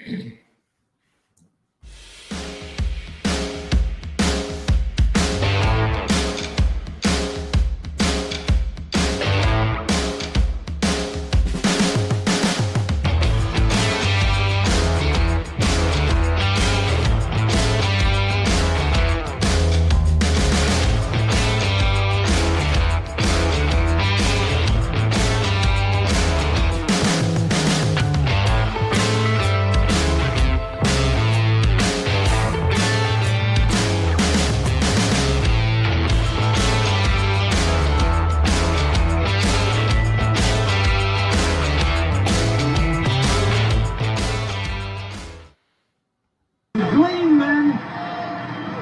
Gleam, man.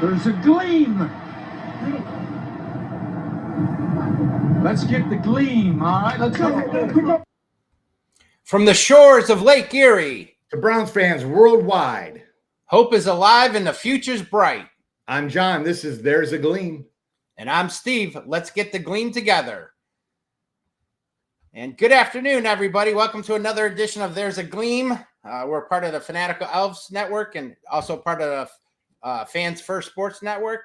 There's a gleam. Let's get the gleam, all right? Let's go. From the shores of Lake Erie to Browns fans worldwide, hope is alive and the future's bright. I'm John. This is There's a Gleam. And I'm Steve. Let's get the gleam together. And good afternoon, everybody. Welcome to another edition of There's a Gleam. We're part of the Fanatical Elves Network and also part of the Fans First Sports Network.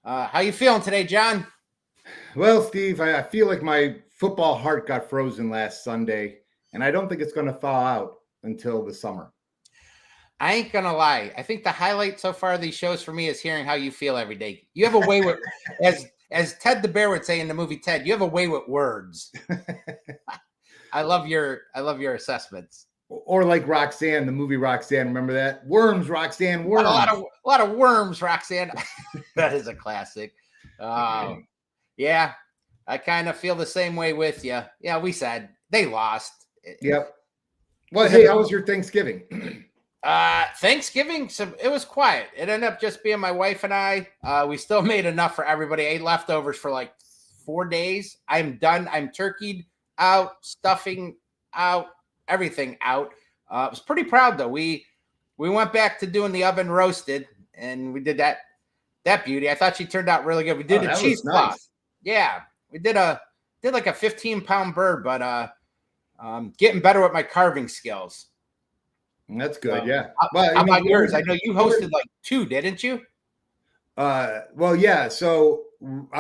How you feeling today, John? Well, Steve, I feel like my football heart got frozen last Sunday, and I don't think it's going to thaw out until the summer. I ain't going to lie. I think the highlight so far of these shows for me is hearing how you feel every day. You have a way with, as Ted the Bear would say in the movie Ted, you have a way with words. I love your assessments. Or like Roxanne, the movie Roxanne. Remember that? Worms, Roxanne, worms. A lot of worms, Roxanne. That is a classic. Yeah, I kind of feel the same way with you. Yeah, we said they lost. Yep. Well, hey, how was your Thanksgiving? Thanksgiving, so it was quiet. It ended up just being my wife and I. We still made enough for everybody. I ate leftovers for like 4 days. I'm done. I'm turkeyed out, stuffing out, everything out. I was pretty proud though. We went back to doing the oven roasted, and we did that beauty. I thought she turned out really good. We did a cheese cloth. Nice. Yeah, we did like a 15-pound bird, but getting better with my carving skills. That's good. Yeah. How about yours? I know you hosted like 2, didn't you? Well, yeah. So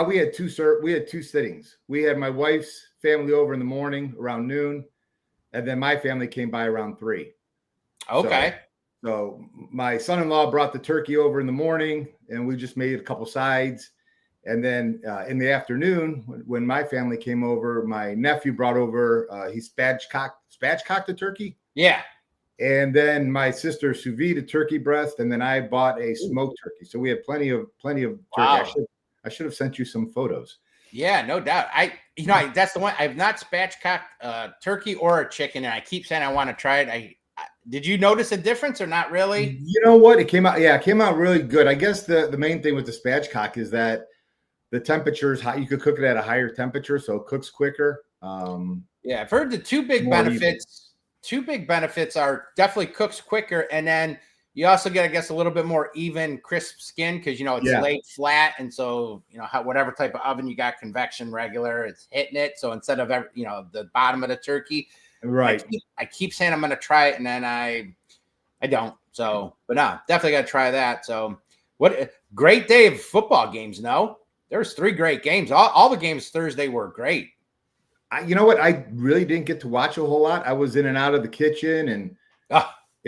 we had two sittings. We had my wife's family over in the morning around noon, and then my family came by around 3. Okay. So my son-in-law brought the turkey over in the morning, and we just made a couple sides. And then in the afternoon, when my family came over, my nephew brought over he spatchcocked the turkey. Yeah. And then my sister sous vide a turkey breast, and then I bought a smoked turkey. So we had plenty of turkey. Wow. I should have sent you some photos. Yeah, no doubt. That's the one. I've not spatchcocked turkey or a chicken, and I keep saying I want to try it. Did you notice a difference or not really? You know what? It came out really good. I guess the main thing with the spatchcock is that the temperature is high. You could cook it at a higher temperature, so it cooks quicker. Yeah, I've heard the two big benefits. Two big benefits are definitely cooks quicker, and then you also get, I guess, a little bit more even, crisp skin because it's laid flat, and so whatever type of oven you got, convection, regular, it's hitting it. So instead of the bottom of the turkey, right? I keep saying I'm going to try it, and then I don't. So, but no, definitely got to try that. So, what great day of football games! No. There's 3 great games. All the games Thursday were great. You know what? I really didn't get to watch a whole lot. I was in and out of the kitchen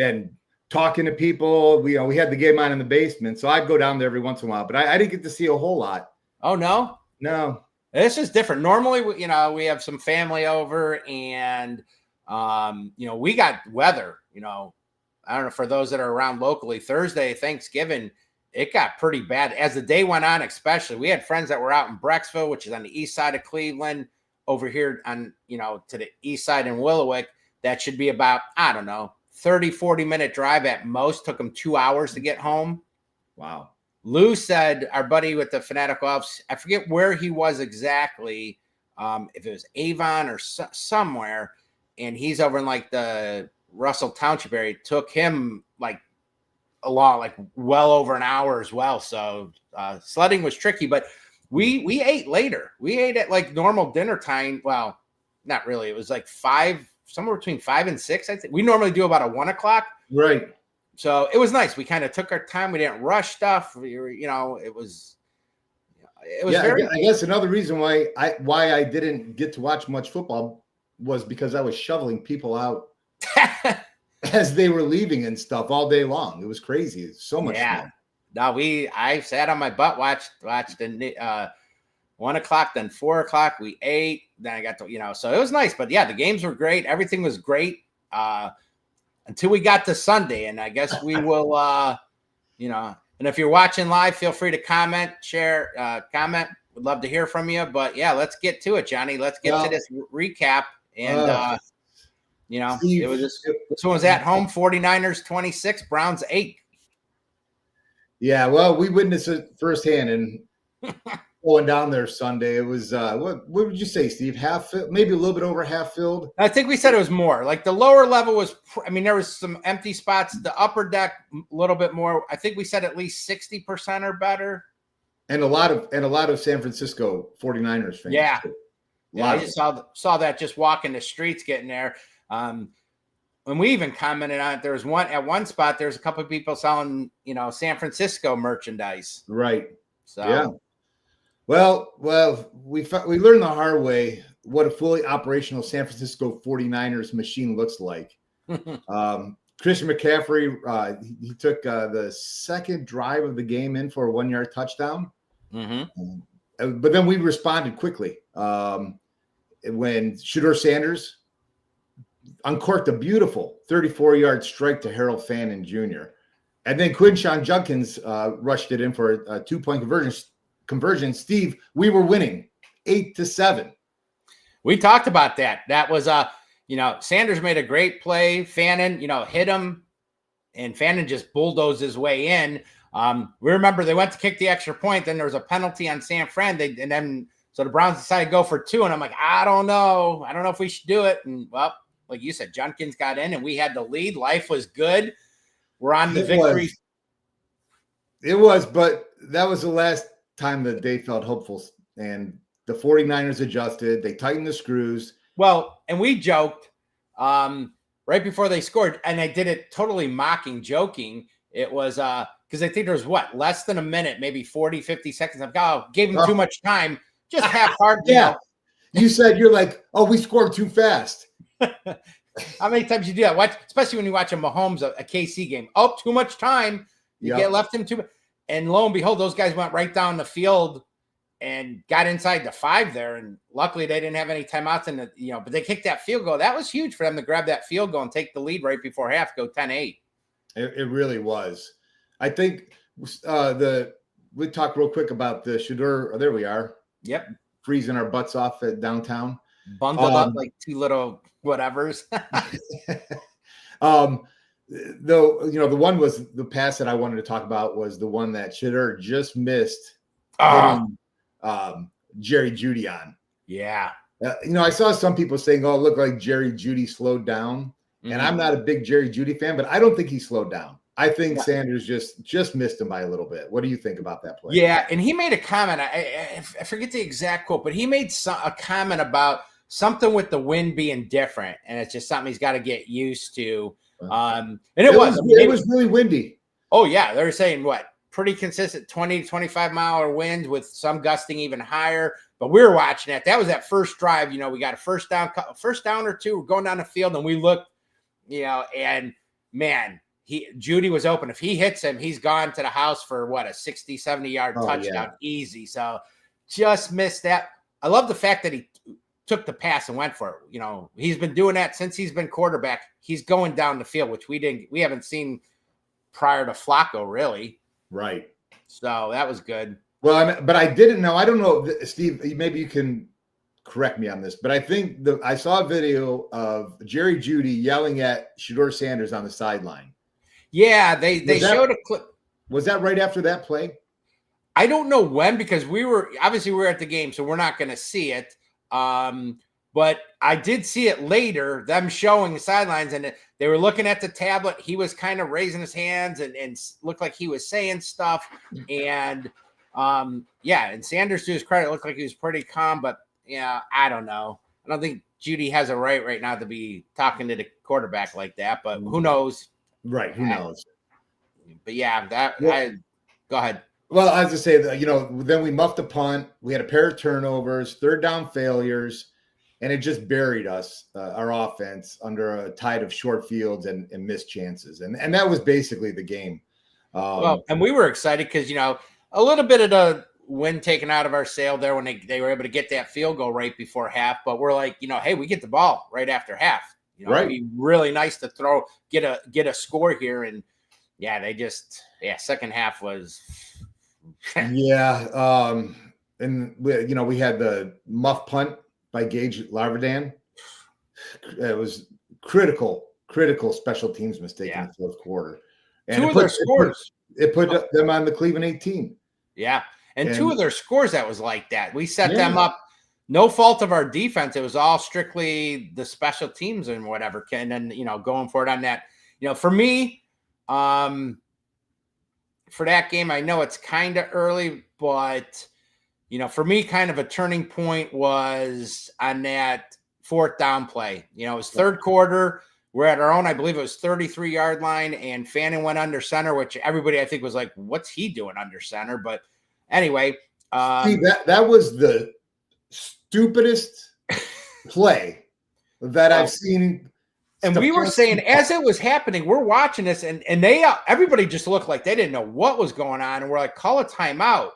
and talking to people. We had the game on in the basement, so I'd go down there every once in a while. But I didn't get to see a whole lot. Oh no, no. This is different. Normally, we have some family over, and we got weather. I don't know, for those that are around locally. Thursday, Thanksgiving, it got pretty bad as the day went on. Especially, we had friends that were out in Brecksville, which is on the east side of Cleveland, over here on to the east side in Willowick. That should be about 30-40 minute drive at most. Took them 2 hours to get home. Wow. Lou said, our buddy with the Fanatical Elves, I forget where he was exactly, if it was Avon or somewhere, and he's over in like the Russell Township area. It took him well over an hour as well. So sledding was tricky, but we ate later. We ate at like normal dinner time. Well, not really. It was like 5, somewhere between 5 and 6. I think we normally do about a 1 o'clock. Right. so it was nice. We kind of took our time. We didn't rush stuff. It was very. I guess another reason why I didn't get to watch much football was because I was shoveling people out as they were leaving and stuff all day long. It was crazy. It's so much fun. No, I sat on my butt, watched the 1 o'clock, then 4 o'clock. We ate. Then I got to, so it was nice. But yeah, the games were great. Everything was great until we got to Sunday. And I guess we will, and if you're watching live, feel free to comment, share, comment. Would love to hear from you. But yeah, let's get to it, Johnny. Let's get to this recap. And, Steve, it was just, this one was at home, 49ers 26, Browns 8. Yeah, well, we witnessed it firsthand and going down there Sunday. It was what would you say, Steve? Half filled, maybe a little bit over half filled. I think we said it was more. Like the lower level was, there was some empty spots. The upper deck a little bit more. I think we said at least 60% or better. And a lot of San Francisco 49ers fans. Yeah. I just saw that just walking the streets getting there. And we even commented on it. There was at one spot, there's a couple of people selling, San Francisco merchandise. Right. So yeah. Well, we learned the hard way what a fully operational San Francisco 49ers machine looks like. Christian McCaffrey, he took the second drive of the game in for a 1-yard touchdown. Mm-hmm. But then we responded quickly when Shedeur Sanders uncorked a beautiful 34-yard strike to Harold Fannin Jr. And then Quinshawn Judkins rushed it in for a 2-point conversion. Steve, we were winning 8-7. We talked about that. That was Sanders made a great play. Fannin, hit him, and Fannin just bulldozed his way in. We remember they went to kick the extra point. Then there was a penalty on San Fran. So the Browns decided to go for 2. And I'm like, I don't know if we should do it. And well, like you said, Judkins got in and we had the lead. Life was good. We're on the victory. It was, but that was the last time that they felt hopeful. And the 49ers adjusted. They tightened the screws. Well, and we joked right before they scored, and I did it totally joking. It was because I think there was less than a minute, maybe 40, 50 seconds. Gave him too much time. Just half-heart. Yeah. You said you're like, we scored too fast. How many times you do that? Especially when you watch a Mahomes, a KC game. Too much time. You get left him too. And lo and behold, those guys went right down the field and got inside the 5 there. And luckily they didn't have any timeouts but they kicked that field goal. That was huge for them to grab that field goal and take the lead right before half, go 10-8. It really was. I think we talked real quick about the Shedeur. There we are. Yep. Freezing our butts off at downtown. Bundled up like 2 little whatevers. The one was the pass that I wanted to talk about was the one that Shedeur just missed hitting Jerry Jeudy on. Yeah. I saw some people saying, it looked like Jerry Jeudy slowed down. Mm-hmm. And I'm not a big Jerry Jeudy fan, but I don't think he slowed down. I think Sanders just missed him by a little bit. What do you think about that play? Yeah, and he made a comment. I forget the exact quote, but he made a comment about something with the wind being different, and it's just something he's got to get used to. And it was really windy. Oh, yeah. They were saying pretty consistent 20 to 25 mile winds with some gusting even higher. But we were watching it. That was that first drive. We got a first down or 2. We're going down the field, and we looked, and man, Jeudy was open. If he hits him, he's gone to the house for a 60, 70-yard touchdown, easy. So just missed that. I love the fact that he took the pass and went for it. He's been doing that since he's been quarterback. He's going down the field, which we haven't seen prior to Flacco, really. Right. So that was good. Well, but I didn't know. I don't know, Steve, maybe you can correct me on this, but I think I saw a video of Jerry Jeudy yelling at Shedeur Sanders on the sideline. Yeah, they showed a clip. Was that right after that play? I don't know when, because we were at the game, so we're not going to see it. But I did see it later, them showing the sidelines, and they were looking at the tablet. He was kind of raising his hands and looked like he was saying stuff. And and Sanders, to his credit, looked like he was pretty calm, but I don't know. I don't think Jeudy has a right now to be talking to the quarterback like that, but who knows? Right. Who knows? But yeah, go ahead. Well, I was to say that, then we muffed a punt. We had a pair of turnovers, third down failures, and it just buried us, our offense, under a tide of short fields and missed chances. And that was basically the game. Well, and we were excited because, a little bit of the wind taken out of our sail there when they were able to get that field goal right before half. But we're like, hey, we get the ball right after half. Right. It'd be really nice to get a score here. And yeah, second half was. Yeah. And we had the muff punt by Gage Larvadan. It was critical special teams mistake in the fourth quarter. And two of their scores. It put them on the Cleveland 18. Yeah. And two of their scores that was like that. We set them up. No fault of our defense. It was all strictly the special teams and whatever. And then, going forward on that, for me, for that game, I know it's kind of early, but, for me, kind of a turning point was on that fourth down play. It was third quarter. We're at our own, I believe it was 33-yard line, and Fannin went under center, which everybody I think was like, what's he doing under center? But anyway. See, that was the stupidest play that I've seen. And we were saying, as it was happening, we're watching this, and everybody just looked like they didn't know what was going on, and we're like, call a timeout.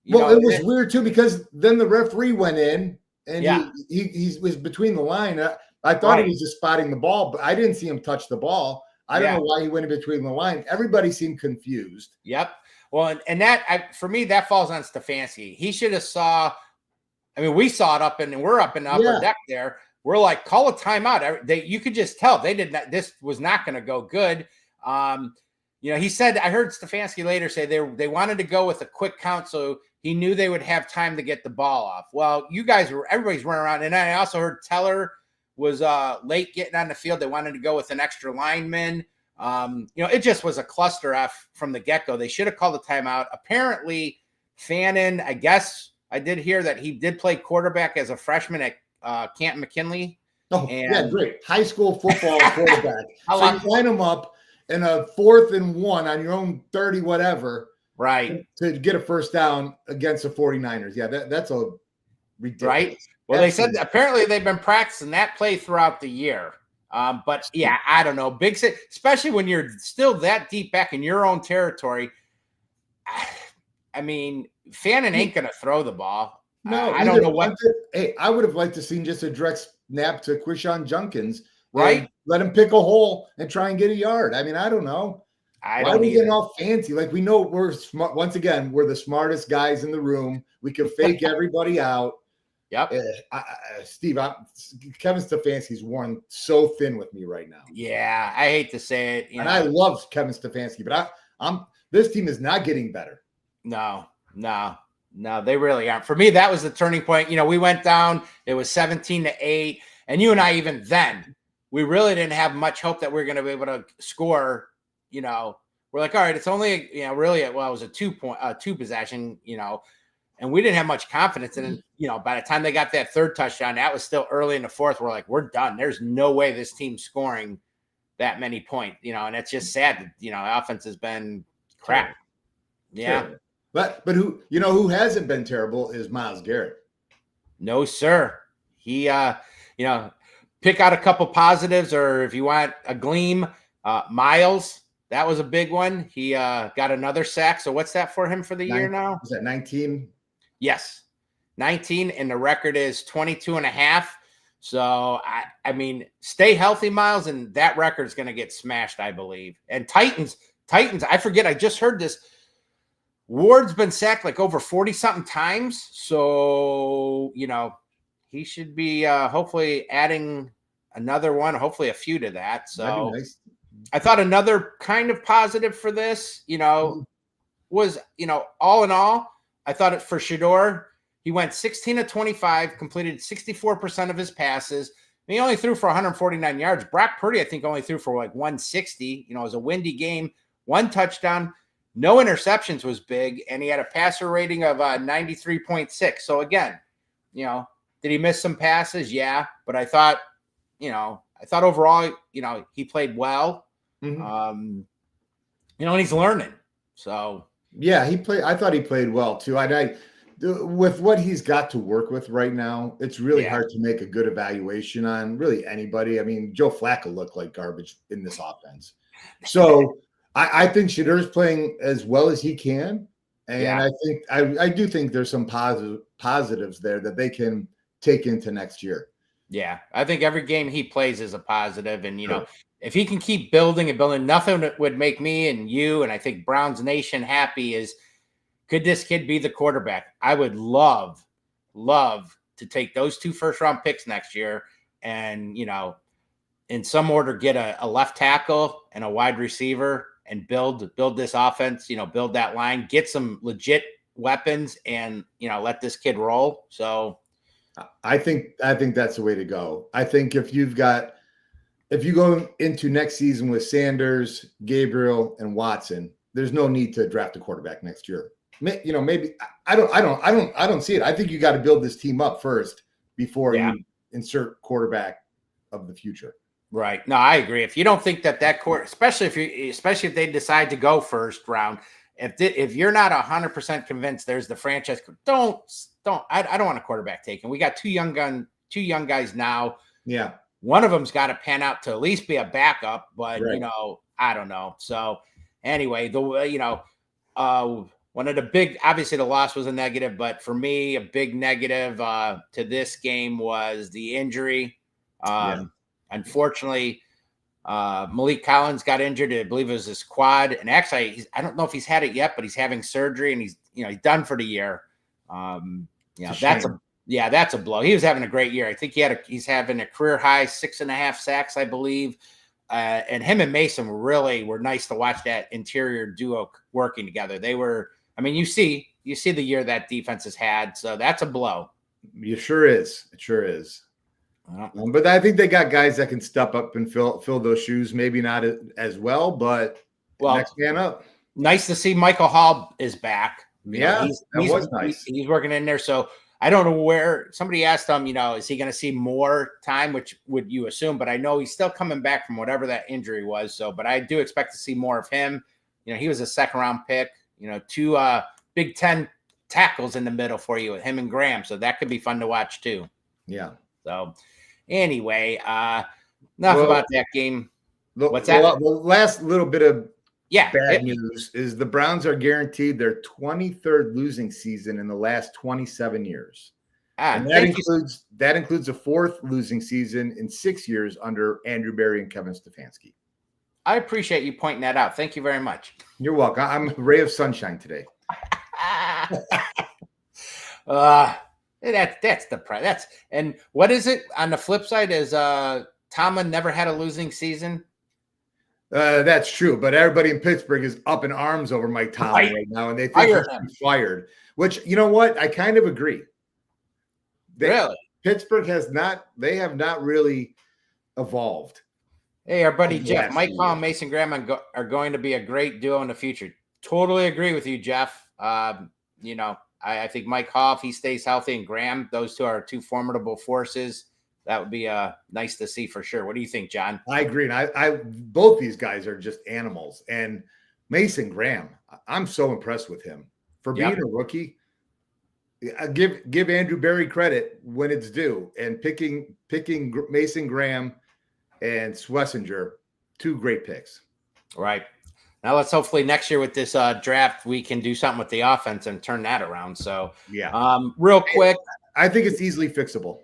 It was weird too, because then the referee went in, and he was between the line. I thought he was just spotting the ball, but I didn't see him touch the ball. I don't know why he went in between the line. Everybody seemed confused. Yep. Well, and that for me, that falls on Stefanski. He should have saw. I mean, we saw it and we're up in the upper deck there. We're like, call a timeout. You could just tell they did not. This was not going to go good. He said, I heard Stefanski later say they wanted to go with a quick count, so he knew they would have time to get the ball off. Well, everybody's running around, and I also heard Teller was late getting on the field. They wanted to go with an extra lineman. It just was a cluster F from the get-go. They should have called a timeout. Apparently, Fannin, I guess I did hear that he did play quarterback as a freshman at Canton McKinley. Oh, great. High school football quarterback. So you line him up in a 4th and 1 on your own 30 whatever. Right. To get a first down against the 49ers. Yeah, that's a ridiculous. Right. Well, they said apparently they've been practicing that play throughout the year. But yeah, I don't know. Especially when you're still that deep back in your own territory. I mean, Fannin ain't going to throw the ball. No, I don't know what. I would have liked to see just a direct snap to Quishon Junkins. Right. Let him pick a hole and try and get a yard. I mean, I don't know. Why are we getting all fancy? Like, we know we're smart. Once again, we're the smartest guys in the room. We can fake everybody out. Yep. Steve, Kevin Stefanski's worn so thin with me right now. Yeah, I hate to say it. I love Kevin Stefanski, but this team is not getting better. No, they really aren't. For me, that was the turning point. We went down. It was 17-8, and you and I, even then, we really didn't have much hope that we were going to be able to score. We're like, all right, it's only really it was a 2 possession. And we didn't have much confidence. And then, by the time they got that third touchdown, that was still early in the fourth. We're like, we're done. There's no way this team's scoring that many points, and it's just sad that, offense has been crap. Yeah. Sure. But who hasn't been terrible is Myles Garrett. No, sir. He, pick out a couple positives, or if you want a gleam, Miles, that was a big one. He got another sack. So what's that for him for the year now? Is that 19? Yes, 19, and the record is 22.5. So, I mean, stay healthy, Miles, and that record is going to get smashed, I believe. And Titans, I forget, I just heard this. Ward's been sacked like over 40-something times. So, he should be hopefully adding another one, hopefully a few to that. So, nice. I thought another kind of positive for this, was, all in all, I thought it for Shedeur, he went 16 of 25, completed 64% of his passes. He only threw for 149 yards. Brock Purdy, I think, only threw for like 160. It was a windy game. 1 touchdown, no interceptions was big, and he had a passer rating of 93.6. So again, did he miss some passes? Yeah, but I thought overall, he played well. Mm-hmm. and he's learning. So yeah, I thought he played well too. With what he's got to work with right now, it's really yeah, hard to make a good evaluation on really anybody. I mean, Joe Flacco looked like garbage in this offense. So I think Shadur's playing as well as he can. And yeah. I do think there's some positives there that they can take into next year. Yeah, I think every game he plays is a positive, and Sure. if he can keep building and building, nothing that would make me and you and I think Browns Nation happy is could this kid be the quarterback? I would love to take those 2 first-round picks next year, and in some order get a left tackle and a wide receiver and build this offense. Build that line, get some legit weapons, and let this kid roll. So. I think that's the way to go. I think if you go into next season with Sanders, Gabriel, and Watson, there's no need to draft a quarterback next year. Maybe I don't see it. I think you got to build this team up first before you insert quarterback of the future. Right. No, I agree. If you don't think that court, especially if they decide to go first round, if you're not 100% convinced there's the franchise, don't. I don't want a quarterback taken. We got two young guys now. Yeah. One of them's got to pan out to at least be a backup, but right. I don't know. So anyway, one of the big, obviously the loss was a negative, but for me, a big negative to this game was the injury. Unfortunately, Malik Collins got injured. I believe it was his quad, and actually, I don't know if he's had it yet, but he's having surgery, and he's done for the year. That's a blow. He was having a great year. I think he's having a career high 6.5 sacks, I believe. And him and Mason really were nice to watch that interior duo working together. They were. I mean, you see the year that defense has had, so that's a blow. It sure is. It sure is. But I think they got guys that can step up and fill those shoes. Maybe not as well, but next man up. Nice to see Michael Hall is back. That was nice. He's working in there. So I don't know where somebody asked him, is he going to see more time, which would you assume? But I know he's still coming back from whatever that injury was. So, but I do expect to see more of him. He was a 2nd-round pick. 2 Big Ten tackles in the middle for you with him and Graham. So that could be fun to watch too. Yeah. So anyway, enough about that game. What's that? The last little bit of bad news is the Browns are guaranteed their 23rd losing season in the last 27 years. And that includes a 4th losing season in 6 years under Andrew Berry and Kevin Stefanski. I appreciate you pointing that out. Thank you very much. You're welcome. I'm a ray of sunshine today. That's the price. And what is it on the flip side? Is Tomlin never had a losing season? That's true, but everybody in Pittsburgh is up in arms over Mike Tomlin right now, and they think he's fired. Which, you know what? I kind of agree. Really? Pittsburgh have not really evolved. Hey, our buddy Jeff, Mike Hall and Mason Graham are going to be a great duo in the future. Totally agree with you, Jeff. I think Mike Hall, if he stays healthy, and Graham, those two are 2 formidable forces. That would be nice to see for sure. What do you think, John? I agree. And I both these guys are just animals. And Mason Graham, I'm so impressed with him for being a rookie. I give Andrew Berry credit when it's due, and picking Mason Graham and Schlesinger, 2 great picks. Right. Now let's hopefully next year with this draft, we can do something with the offense and turn that around. So real quick. I think it's easily fixable.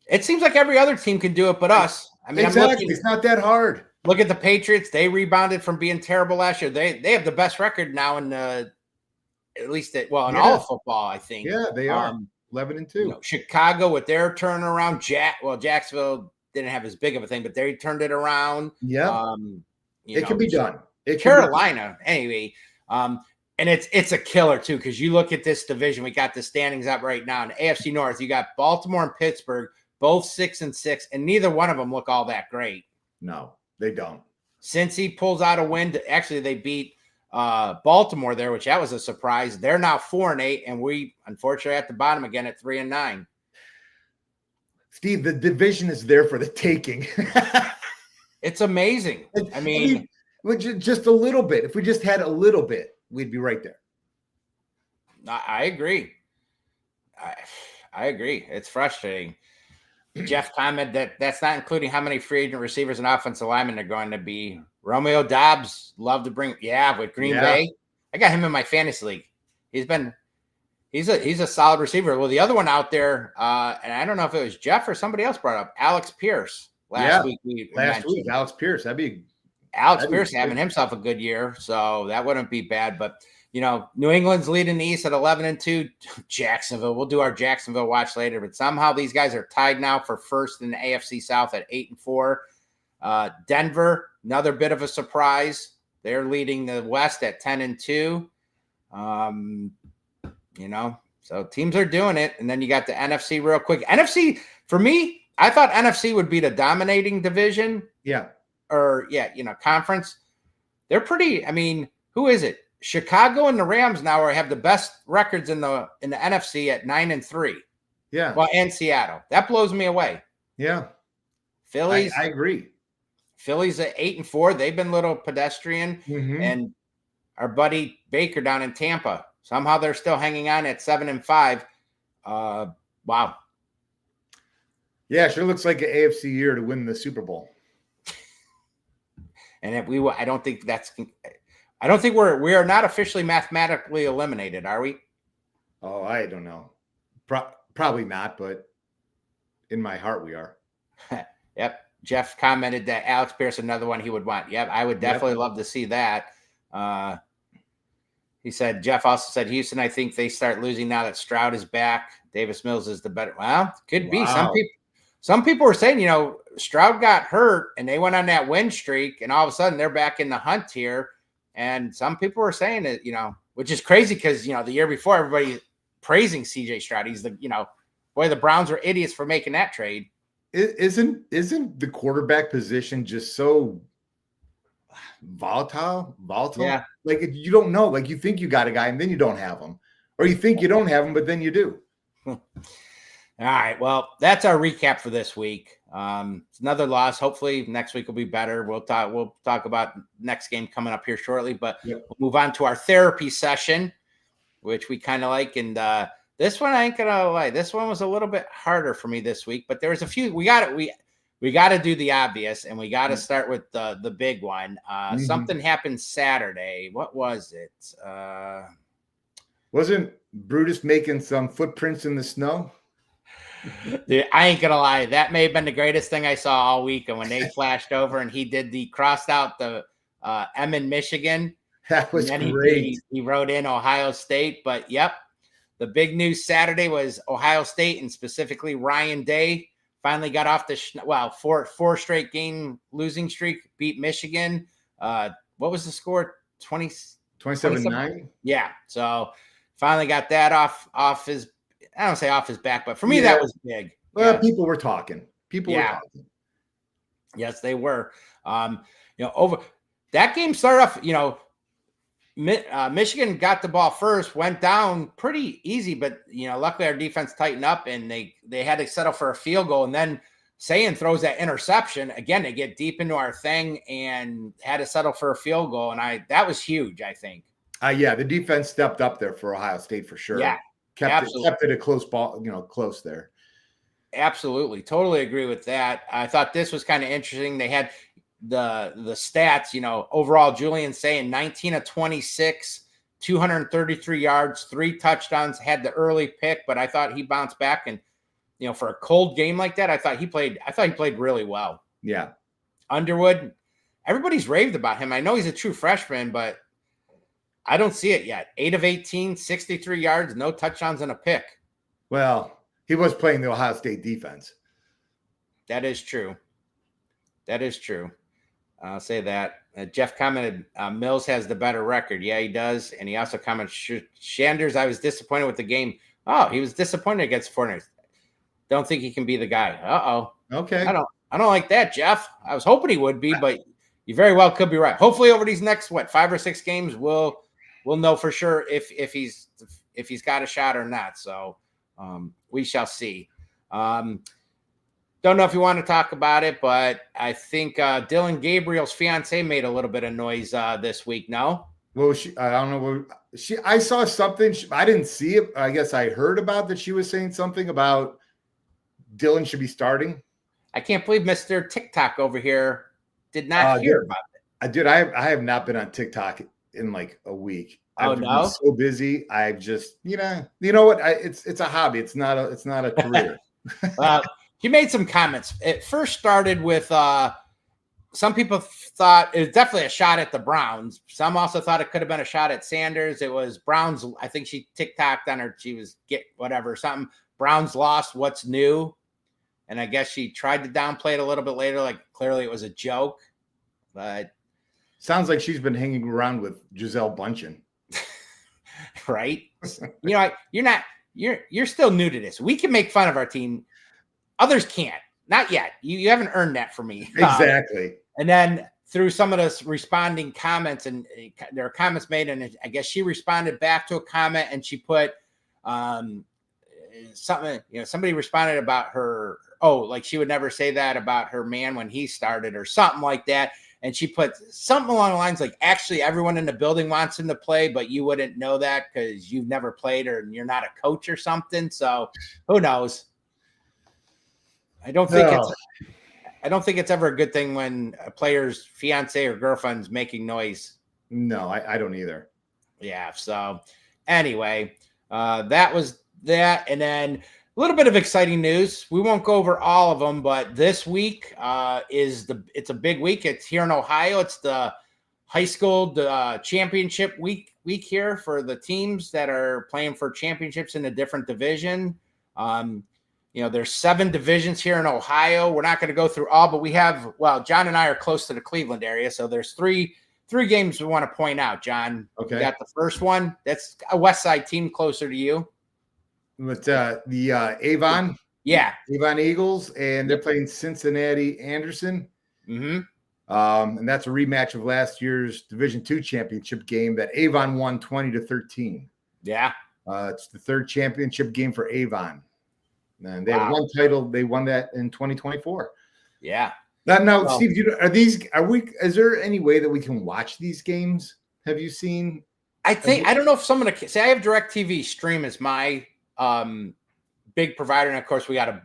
It seems like every other team can do it, but us. I mean, exactly. It's not that hard. Look at the Patriots. They rebounded from being terrible last year. They have the best record now in all of football, I think. Yeah, they are 11-2. Chicago with their turnaround. Jacksonville didn't have as big of a thing, but they turned it around. Yeah, it can be done. Carolina, anyway. And it's a killer too, because you look at this division. We got the standings up right now in the AFC North. You got Baltimore and Pittsburgh, both 6-6, and neither one of them look all that great. No, they don't. Cincy pulls out a win. Actually, they beat Baltimore there, which that was a surprise. They're now 4-8, and we unfortunately at the bottom again at 3-9. Steve, the division is there for the taking. It's amazing. I mean, Just a little bit. If we just had a little bit, we'd be right there. I agree. I agree. It's frustrating. Jeff commented that that's not including how many free agent receivers and offensive linemen are going to be. Romeo Dobbs, love to bring. Yeah, with Green Bay, I got him in my fantasy league. He's a solid receiver. Well, the other one out there, and I don't know if it was Jeff or somebody else brought up Alex Pierce last week. Last week, Alex Pierce. Alex Pierce having himself a good year, so that wouldn't be bad. But New England's leading the East at 11-2. Jacksonville, we'll do our Jacksonville watch later, but somehow these guys are tied now for first in the AFC South at 8-4. Denver, another bit of a surprise. They're leading the West at 10-2. So teams are doing it. And then you got the NFC real quick. NFC, for me, I thought NFC would be the dominating division. Conference. They're pretty, who is it? Chicago and the Rams now have the best records in the NFC at 9-3. Yeah. Well, and Seattle. That blows me away. Yeah. Phillies. I agree. Phillies at 8-4. They've been a little pedestrian. Mm-hmm. And our buddy Baker down in Tampa. Somehow they're still hanging on at 7-5. Wow. Yeah, sure looks like an AFC year to win the Super Bowl. And if I don't think we are not officially mathematically eliminated, are we? Oh, I don't know. Probably not, but in my heart we are. Yep. Jeff commented that Alex Pierce, another one he would want. Yep, I would definitely love to see that. He said, Jeff also said, Houston, I think they start losing now that Stroud is back. Davis Mills is the better. Well, could be. Some people were saying, Stroud got hurt and they went on that win streak and all of a sudden they're back in the hunt here. And some people were saying that, which is crazy because, the year before everybody praising CJ Stroud. He's the Browns were idiots for making that trade. Isn't the quarterback position just so volatile? Yeah. Like you don't know, like you think you got a guy and then you don't have him, or you think you don't have him, but then you do. All right. Well, that's our recap for this week. It's another loss. Hopefully next week will be better. We'll talk about next game coming up here shortly, but We'll move on to our therapy session, which we kind of like. And this one, I ain't gonna lie, this one was a little bit harder for me this week, but there was a few. We got to do the obvious, and we got to start with the big one. Something happened Saturday. What was it? Wasn't Brutus making some footprints in the snow? Dude, I ain't gonna lie. That may have been the greatest thing I saw all week. And when they flashed over and he did crossed out the M in Michigan. That was great. He wrote in Ohio State. But yep, the big news Saturday was Ohio State and specifically Ryan Day finally got off the four straight game losing streak, beat Michigan. What was the score? 27-9? Yeah. So finally got that off his, I don't say off his back, but for me, that was big. Well, people were talking. Were talking. Yes, they were. Over that game started off, Michigan got the ball first, went down pretty easy, but luckily our defense tightened up and they had to settle for a field goal. And then Sayan throws that interception again. They get deep into our thing and had to settle for a field goal. And that was huge, I think. The defense stepped up there for Ohio State for sure. Yeah, kept it a close ball, close there. Absolutely, totally agree with that. I thought this was kind of interesting. They had the stats, overall Julian saying 19 of 26, 233 yards, 3 touchdowns, had the early pick, but I thought he bounced back and for a cold game like that, I thought he played really well. Yeah. Underwood, everybody's raved about him. I know he's a true freshman, but I don't see it yet. 8 of 18, 63 yards, no touchdowns and a pick. Well, he was playing the Ohio State defense. That is true. I'll say that. Jeff commented, Mills has the better record. Yeah, he does. And he also commented, Sanders, I was disappointed with the game. Oh, he was disappointed against Fortnite. Don't think he can be the guy. Uh-oh. Okay. I don't like that, Jeff. I was hoping he would be, but you very well could be right. Hopefully over these next, 5 or 6 games, we'll know for sure if he's got a shot or not. So we shall see. Don't know if you want to talk about it, but I think Dylan Gabriel's fiance made a little bit of noise this week. No? Well, I don't know. I saw something. I didn't see it. I guess I heard about that. She was saying something about Dylan should be starting. I can't believe Mr. TikTok over here did not hear about it. I have not been on TikTok in like a week. I've been so busy. I've just, you know what? It's a hobby. It's not a career. He made some comments. It first started with some people thought it was definitely a shot at the Browns. Some also thought it could have been a shot at Sanders. It was Browns. I think she TikToked on her. She was something. Browns lost. What's new? And I guess she tried to downplay it a little bit later. Like clearly it was a joke, but sounds like she's been hanging around with Gisele Bündchen. Right. You're still new to this. We can make fun of our team. Others can't. Not yet. You haven't earned that from me. Exactly. And then through some of those responding comments, and there are comments made, and I guess she responded back to a comment, and she put something. Somebody responded about her. Oh, like she would never say that about her man when he started, or something like that. And she put something along the lines like, actually, everyone in the building wants him to play, but you wouldn't know that because you've never played or you're not a coach or something. So who knows? I don't think it's ever a good thing when a player's fiance or girlfriend's making noise. No, I don't either. Yeah. So anyway, that was that. And then a little bit of exciting news. We won't go over all of them, but this week it's a big week. It's here in Ohio. It's the high school championship week here for the teams that are playing for championships in a different division. There's 7 divisions here in Ohio. We're not going to go through all, but we have, John and I are close to the Cleveland area. So there's three games we want to point out, John. Okay. We got the first one. That's a West Side team closer to you. With the Avon. Yeah. Avon Eagles, and they're playing Cincinnati Anderson. Mm-hmm. And that's a rematch of last year's Division II championship game that Avon won 20-13. Yeah. It's the 3rd championship game for Avon. And they have one title. They won that in 2024. Yeah. Now, Steve, is there any way that we can watch these games? Have you seen? I don't know if someone say I have DirecTV Stream as my big provider, and of course we got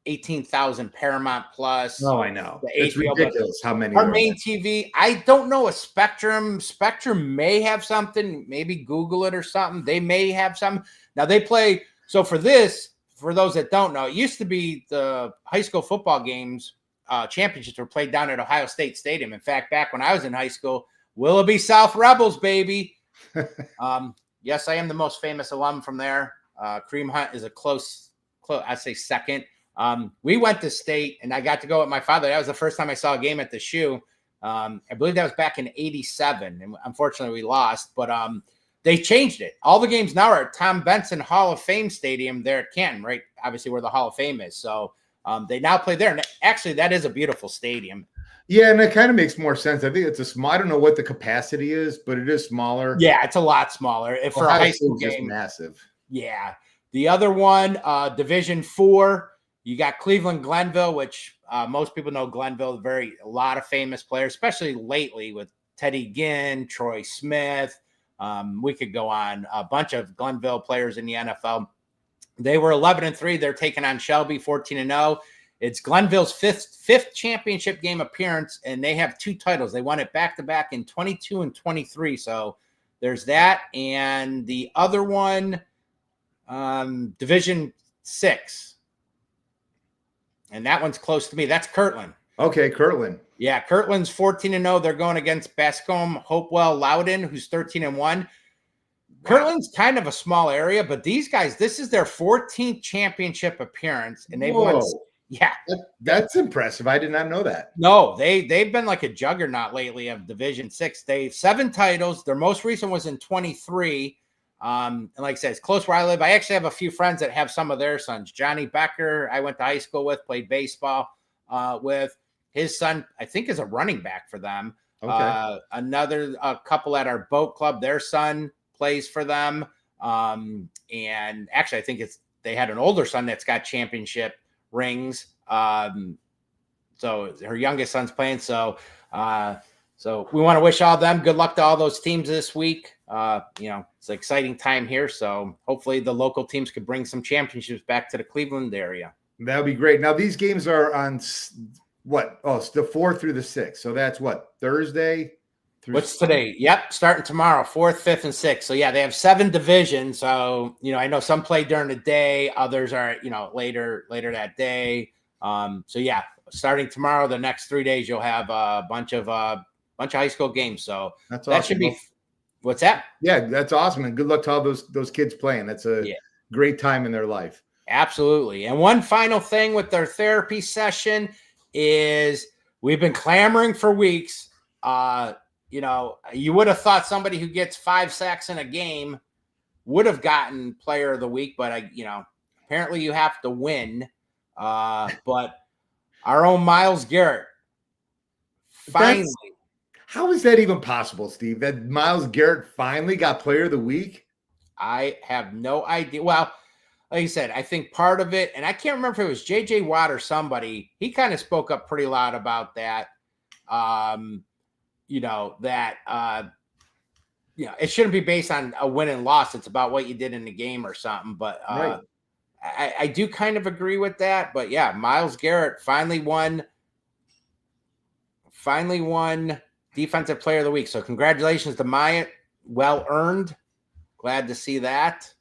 18,000 Paramount Plus. Oh, I know. It's ridiculous how many. Our main TV. I don't know a Spectrum. Spectrum may have something. Maybe Google it or something. They may have some. Now they play. So for those that don't know, it used to be the high school football games championships were played down at Ohio State Stadium. In fact, back when I was in high school, Willoughby South Rebels, baby. Yes, I am the most famous alum from there. Kareem Hunt is a close, I'd say second. We went to state, and I got to go with my father. That was the first time I saw a game at the Shoe. I believe that was back in '87, and unfortunately we lost. But they changed it. All the games now are at Tom Benson Hall of Fame Stadium there at Canton, right? Obviously where the Hall of Fame is. So they now play there. And actually, that is a beautiful stadium. Yeah, and it kind of makes more sense. I think it's I don't know what the capacity is, but it is smaller. Yeah, it's a lot smaller. For a high school game, massive. Yeah. The other one, Division 4, you got Cleveland Glenville, which most people know Glenville, a lot of famous players, especially lately with Teddy Ginn, Troy Smith. We could go on a bunch of Glenville players in the NFL. They were 11-3. They're taking on Shelby 14-0. It's Glenville's fifth championship game appearance, and they have 2 titles. They won it back-to-back in 22 and 23. So there's that. And the other one, Division 6. And that one's close to me. That's Kirtland. Okay, Kirtland. Yeah, Kirtland's 14-0. They're going against Bascom Hopewell Loudon, who's 13-1. Wow. Kirtland's kind of a small area, but these guys, this is their 14th championship appearance, and they've won. Yeah, that's impressive. I did not know that. No, they've been like a juggernaut lately of Division 6. They've 7 titles. Their most recent was in 23. And like I said, it's close where I live. I actually have a few friends that have some of their sons. Johnny Becker, I went to high school with, played baseball with. His son, I think, is a running back for them. Okay. Another couple at our boat club, their son plays for them. And actually, I think they had an older son that's got championship rings. So her youngest son's playing. So we want to wish all them good luck to all those teams this week. It's an exciting time here. So hopefully the local teams could bring some championships back to the Cleveland area. That would be great. Now these games are on what? Oh, it's the 4th through the 6th. So that's what, Thursday? What's today? Yep, starting tomorrow, 4th, 5th, and 6th. So yeah, they have 7 divisions. So I know some play during the day, others are later that day. So yeah, starting tomorrow, the next 3 days, you'll have a bunch of high school games. So that's that awesome. should be. What's that? Yeah, that's awesome, and good luck to all those kids playing. That's a great time in their life. Absolutely. And one final thing with their therapy session is we've been clamoring for weeks. You would have thought somebody who gets 5 sacks in a game would have gotten player of the week, but apparently you have to win. But our own Myles Garrett finally. How is that even possible, Steve? That Myles Garrett finally got player of the week? I have no idea. Well, like you said, I think part of it, and I can't remember if it was J.J. Watt or somebody, he kind of spoke up pretty loud about that. It shouldn't be based on a win and loss. It's about what you did in the game or something. But right. I do kind of agree with that. But yeah, Myles Garrett finally won Defensive Player of the Week. So congratulations to Myatt. Well earned. Glad to see that.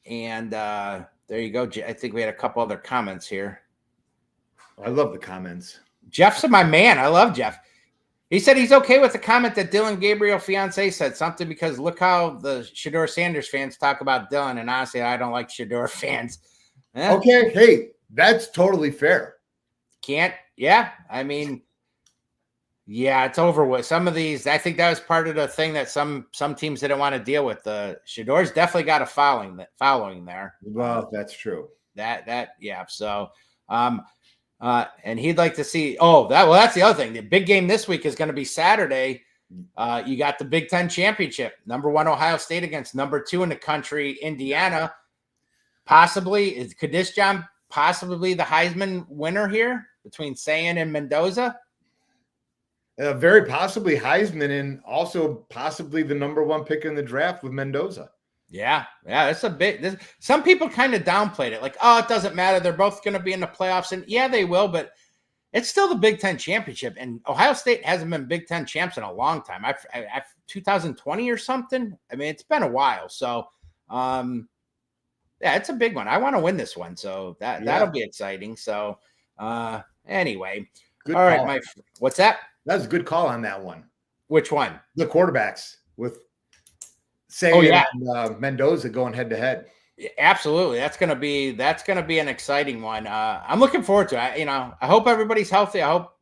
And there you go. I think we had a couple other comments here. I love the comments. Jeff's my man. I love Jeff. He said he's okay with the comment that Dylan Gabriel fiance said something because look how the Shedeur Sanders fans talk about Dylan. And honestly, I don't like Shedeur fans. Okay. Hey, that's totally fair. It's over with. Some of these, I think that was part of the thing that some teams didn't want to deal with. The Shedeur's definitely got a following there. Well, that's true. So, and he'd like to see. That's the other thing. The big game this week is going to be Saturday. You got the Big Ten championship. Number 1 Ohio State against number 2 in the country Indiana. Could this John possibly the Heisman winner here between Sayan and Mendoza? Very possibly Heisman, and also possibly the number 1 pick in the draft with Mendoza. Yeah, that's a bit. Some people kind of downplayed it, like, it doesn't matter. They're both going to be in the playoffs, and yeah, they will. But it's still the Big Ten championship, and Ohio State hasn't been Big Ten champs in a long time. I 2020 or something. I mean, it's been a while. So, it's a big one. I want to win this one, so that'll be exciting. So, anyway, good. All right, what's that? That's a good call on that one. Which one? The quarterbacks with Sayan and Mendoza going head to head. Absolutely, that's gonna be an exciting one. I'm looking forward to it. I hope everybody's healthy. I hope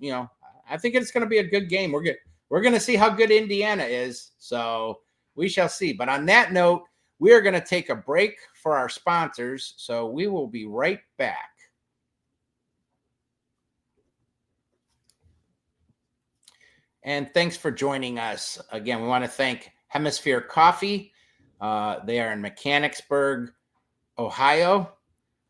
I think it's gonna be a good game. We're gonna see how good Indiana is. So we shall see. But on that note, we are gonna take a break for our sponsors. So we will be right back. And thanks for joining us. Again, we want to thank Hemisphere Coffee. They are in Mechanicsburg, Ohio.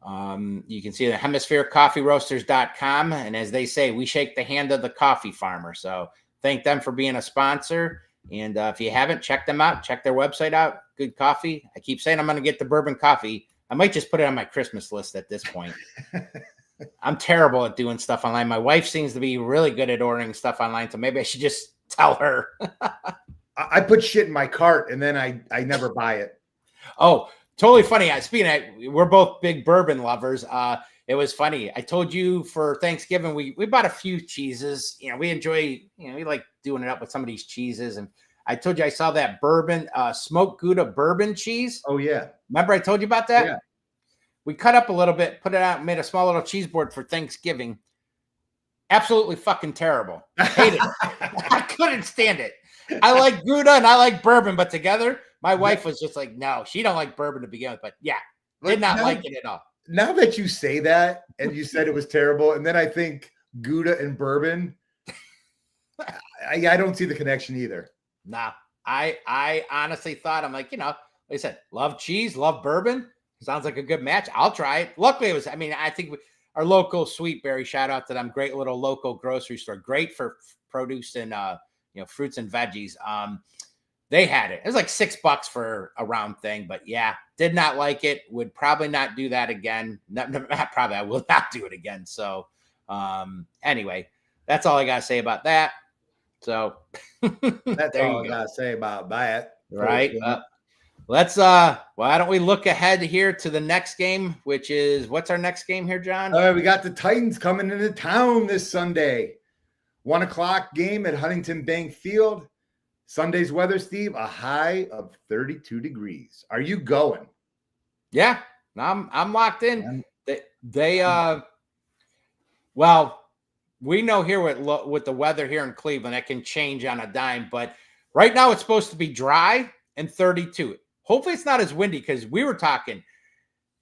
You can see the hemispherecoffeeroasters.com. And as they say, we shake the hand of the coffee farmer. So thank them for being a sponsor. And if you haven't, check them out. Check their website out. Good coffee. I keep saying I'm going to get the bourbon coffee. I might just put it on my Christmas list at this point. I'm terrible at doing stuff online. My wife seems to be really good at ordering stuff online, so maybe I should just tell her. I put shit in my cart and then I never buy it. Oh, totally funny. We're both big bourbon lovers. It was funny. I told you for Thanksgiving, we bought a few cheeses. We enjoy, we like doing it up with some of these cheeses. And I told you I saw that bourbon, smoked Gouda bourbon cheese. Oh, yeah. Remember I told you about that? Yeah. We cut up a little bit, put it out, made a small little cheese board for Thanksgiving. Absolutely fucking terrible. Hated it. I couldn't stand it. I like Gouda and I like bourbon, but together, my wife was just like, no, she don't like bourbon to begin with. But yeah, did not like it at all. Now that you say that, and you said it was terrible, and then I think Gouda and bourbon, I don't see the connection either. Nah, I honestly thought, I'm like, like I said, love cheese, love bourbon. Sounds like a good match. I'll try it. Luckily, it was, I think our local Sweet Berry. Shout out to them. Great little local grocery store. Great for produce and fruits and veggies. They had it. It was like $6 for a round thing, but yeah, did not like it. Would probably not do that again. Not probably. I will not do it again. So anyway, that's all I gotta say about that. So that's all I gotta say about that. Right. Why don't we look ahead here to the next game, which is what's our next game here, John? We got the Titans coming into town this Sunday. 1:00 game at Huntington Bank Field. Sunday's weather, Steve, a high of 32 degrees. Are you going? Yeah, I'm locked in. Well, we know here with the weather here in Cleveland, that can change on a dime, but right now it's supposed to be dry and 32. Hopefully it's not as windy, because we were talking,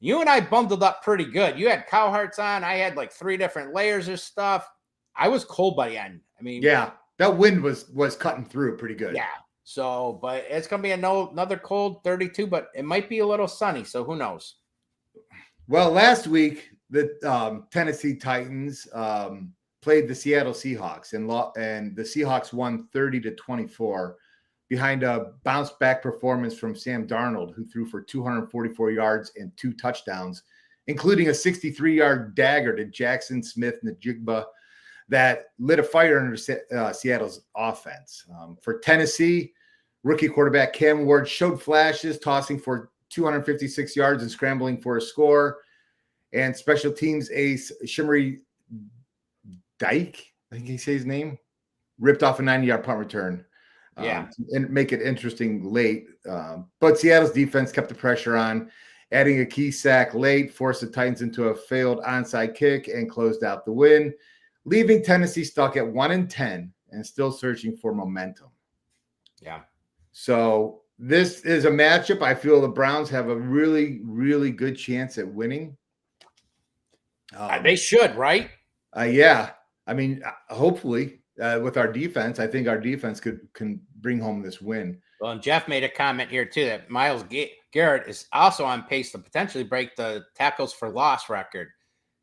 you and I bundled up pretty good. You had cow hearts on. I had like 3 different layers of stuff. I was cold by the end. I mean, yeah, that wind was cutting through pretty good. Yeah. So, but it's going to be another cold 32, but it might be a little sunny. So who knows? Well, last week, the Tennessee Titans played the Seattle Seahawks, and the Seahawks won 30-24 behind a bounce back performance from Sam Darnold, who threw for 244 yards and 2 touchdowns, including a 63-yard dagger to Jackson Smith-Njigba that lit a fire under Seattle's offense. For Tennessee, rookie quarterback Cam Ward showed flashes, tossing for 256 yards and scrambling for a score. And special teams ace Shimmery Dyke, I think he says his name, ripped off a 90-yard punt return. And make it interesting late. But Seattle's defense kept the pressure on, adding a key sack late, forced the Titans into a failed onside kick, and closed out the win, leaving Tennessee stuck at 1-10 and still searching for momentum. Yeah. So this is a matchup I feel the Browns have a really, really good chance at winning. They should, right? Yeah. I mean, hopefully with our defense, I think our defense can bring home this win. Well, and Jeff made a comment here too that Myles Garrett is also on pace to potentially break the tackles for loss record.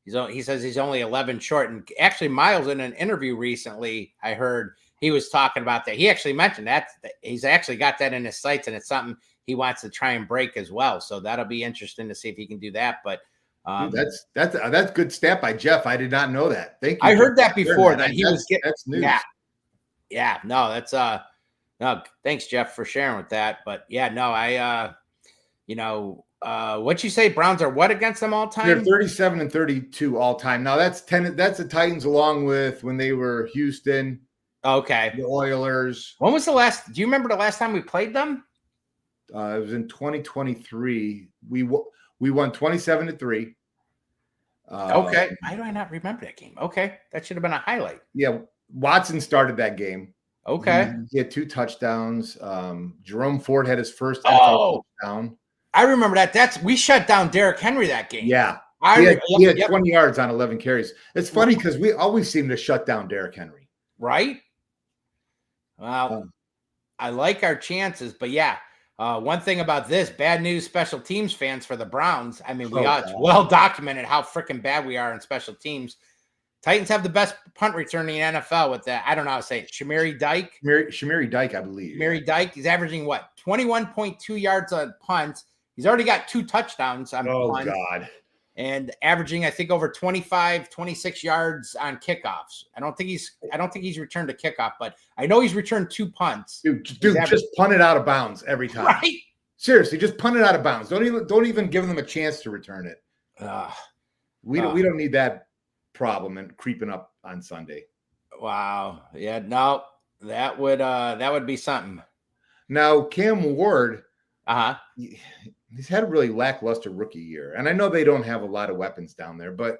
He says he's only 11 short. And actually, Myles, in an interview recently, I heard he was talking about that. He actually mentioned that he's actually got that in his sights, and it's something he wants to try and break as well. So that'll be interesting to see if he can do that. But that's good stat by Jeff. I did not know that. Thank you. I heard that before that he was getting. That's news. Yeah. No, that's no. Thanks, Jeff, for sharing with that. But yeah, no, what'd you say? Browns are what against them all time? They're 37-32 all time. Now that's the Titans along with when they were Houston. Okay. The Oilers. When was the last? Do you remember the last time we played them? It was in 2023. We won 27-3. Okay. Why do I not remember that game? Okay. That should have been a highlight. Yeah. Watson started that game. Okay. He had 2 touchdowns. Jerome Ford had his first NFL touchdown. I remember that. We shut down Derrick Henry that game. Yeah. He had 20 yards on 11 carries. It's funny because we always seem to shut down Derrick Henry. Right? Well, I like our chances, but yeah. One thing about this, bad news special teams fans for the Browns. I mean, it's well documented how freaking bad we are in special teams. Titans have the best punt return in the NFL with that. I don't know how to say it. Shimmery Dyke. Shimmery Dyke, I believe. Shimmery Dyke. He's averaging what? 21.2 yards on punts. He's already got 2 touchdowns on punts. Oh, God. And averaging, I think, over 25, 26 yards on kickoffs. I don't think he's returned a kickoff, but I know he's returned 2 punts. Dude, just punt it out of bounds every time. Right? Seriously, just punt it out of bounds. Don't even give them a chance to return it. We don't need that problem and creeping up on Sunday. Wow. Yeah, no, that would be something. Now, Cam Ward, he's had a really lackluster rookie year. And I know they don't have a lot of weapons down there, but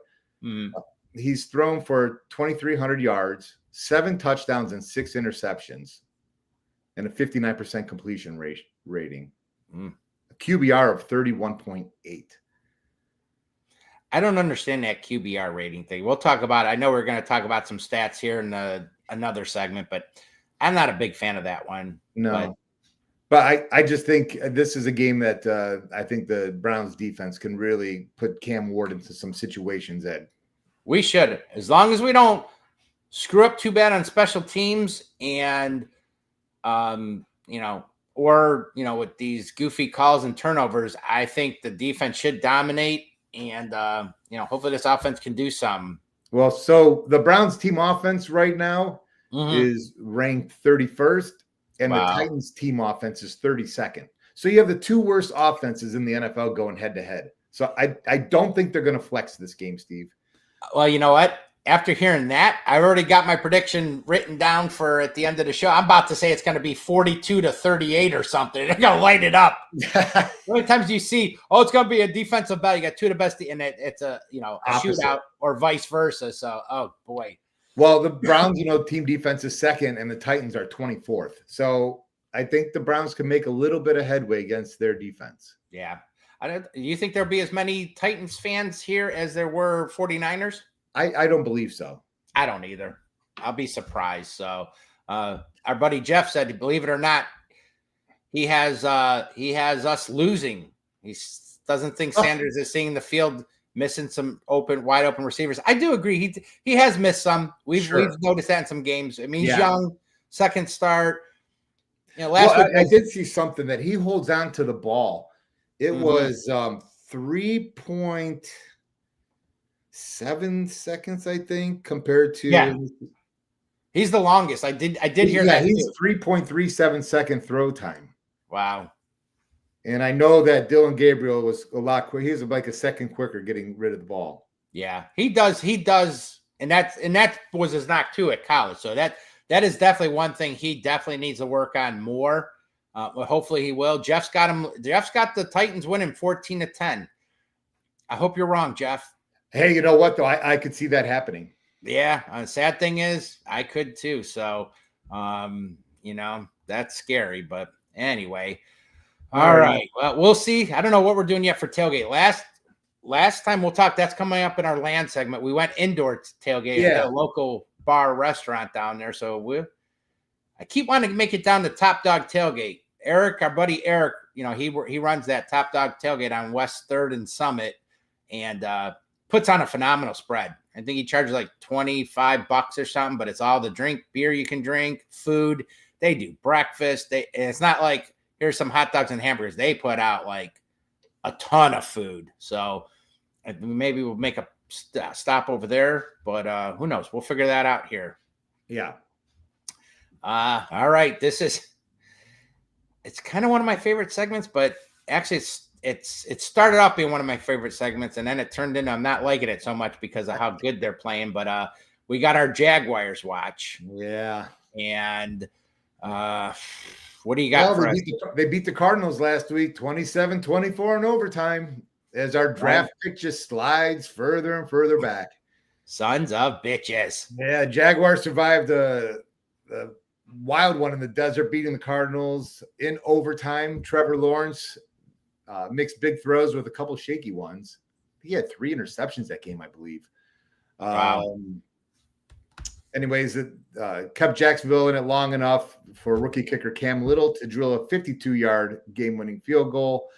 he's thrown for 2,300 yards, 7 touchdowns, and 6 interceptions, and a 59% completion rating. A QBR of 31.8. I don't understand that QBR rating thing. We'll talk about it. I know we're going to talk about some stats here in another segment, but I'm not a big fan of that one. No. But I just think this is a game that I think the Browns defense can really put Cam Ward into some situations that We should, as long as we don't screw up too bad on special teams and, with these goofy calls and turnovers, I think the defense should dominate. And, hopefully this offense can do something. Well, so the Browns team offense right now is ranked 31st, and the Titans team offense is 32nd. So you have the two worst offenses in the NFL going head to head. So I don't think they're going to flex this game, Steve. Well, you know what? After hearing that, I've already got my prediction written down for at the end of the show. I'm about to say it's going to be 42-38 or something. They're going to light it up. How many times do you see, it's going to be a defensive battle? You got two of the best, and it's a shootout or vice versa. So, oh boy. Well, the Browns, team defense is second, and the Titans are 24th. So I think the Browns can make a little bit of headway against their defense. Yeah. Do you think there'll be as many Titans fans here as there were 49ers? I don't believe so. I don't either. I'll be surprised. So our buddy Jeff said, believe it or not, he has us losing. He doesn't think Sanders is seeing the field, missing some wide open receivers. I do agree. He has missed some. We've noticed that in some games. I mean, he's young, second start. Last week I did see something that he holds on to the ball. It was 3.7 seconds, I think, compared to he's the longest. I did hear that. He's 3.37 second throw time. Wow. And I know that Dylan Gabriel was a lot quicker. He was like a second quicker getting rid of the ball. Yeah, he does, and that was his knock too at college. So that is definitely one thing he definitely needs to work on more. But hopefully he will. Jeff's got the Titans winning 14-10. I hope you're wrong, Jeff. Hey, you know what, though? I could see that happening. Yeah. The sad thing is I could too. So, that's scary. But anyway. All right. Well, we'll see. I don't know what we're doing yet for tailgate. Last time we'll talk, that's coming up in our land segment. We went indoor tailgate at a local bar restaurant down there. So I keep wanting to make it down to Top Dog Tailgate. Eric, our buddy Eric, he runs that Top Dog Tailgate on West 3rd and Summit, and puts on a phenomenal spread. I think he charges like $25 or something, but it's all the beer you can drink, food. They do breakfast. It's not like here's some hot dogs and hamburgers. They put out like a ton of food. So maybe we'll make a stop over there, but who knows? We'll figure that out here. Yeah. All right. It's kind of one of my favorite segments, but actually it started off being one of my favorite segments, and then it turned into I'm not liking it so much because of how good they're playing. But we got our Jaguars watch. Yeah. And what do you got for us? They beat the Cardinals last week, 27-24 in overtime, as our draft pick just slides further and further back. Sons of bitches. Yeah, Jaguars survived the wild one in the desert, beating the Cardinals in overtime. Trevor Lawrence mixed big throws with a couple shaky ones. He had 3 interceptions that game, I believe. Wow. Anyways, it kept Jacksonville in it long enough for rookie kicker Cam Little to drill a 52-yard game-winning field goal.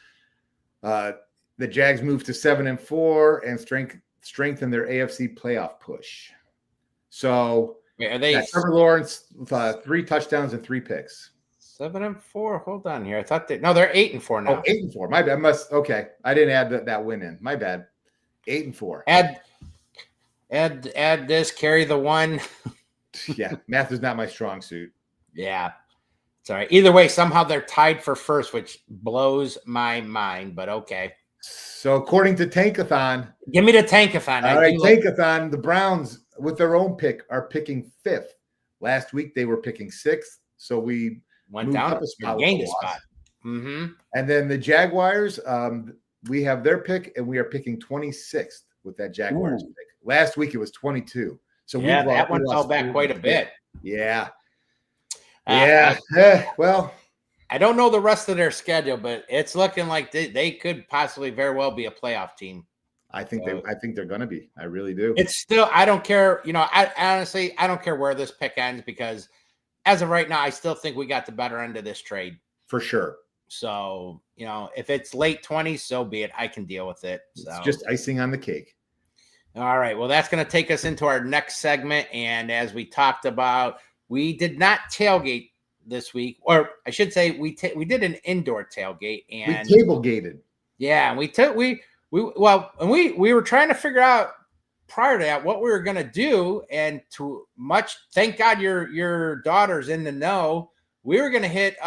The Jags moved to 7-4 and strengthen their AFC playoff push. So Trevor Lawrence 3 touchdowns and 3 picks. 7-4. Hold on here. I thought they're 8-4 now. Oh, 8-4. My bad. I didn't add that win in. My bad. 8-4. Add this, carry the 1. Yeah, math is not my strong suit. Yeah. It's all right. Either way, somehow they're tied for first, which blows my mind, but okay. So according to Tankathon. Give me the Tankathon. All right, Tankathon, the Browns with their own pick are picking 5th. Last week they were picking 6th, so we went down a spot. Gained a spot. Mm-hmm. And then the Jaguars, we have their pick, and we are picking 26th with that Jaguars pick. Last week it was 22. So that one fell back quite a bit. Yeah. Well, I don't know the rest of their schedule, but it's looking like they could possibly very well be a playoff team. I think they're going to be. I really do. It's still, I don't care. I honestly don't care where this pick ends, because as of right now, I still think we got the better end of this trade. For sure. So, if it's late 20s, so be it. I can deal with it. So. It's just icing on the cake. All right. Well, that's going to take us into our next segment. And as we talked about, we did not tailgate this week, or I should say, we did an indoor tailgate, and We table gated. yeah, we were trying to figure out prior to that what we were going to do, and thank God your daughter's in the know. We were going to hit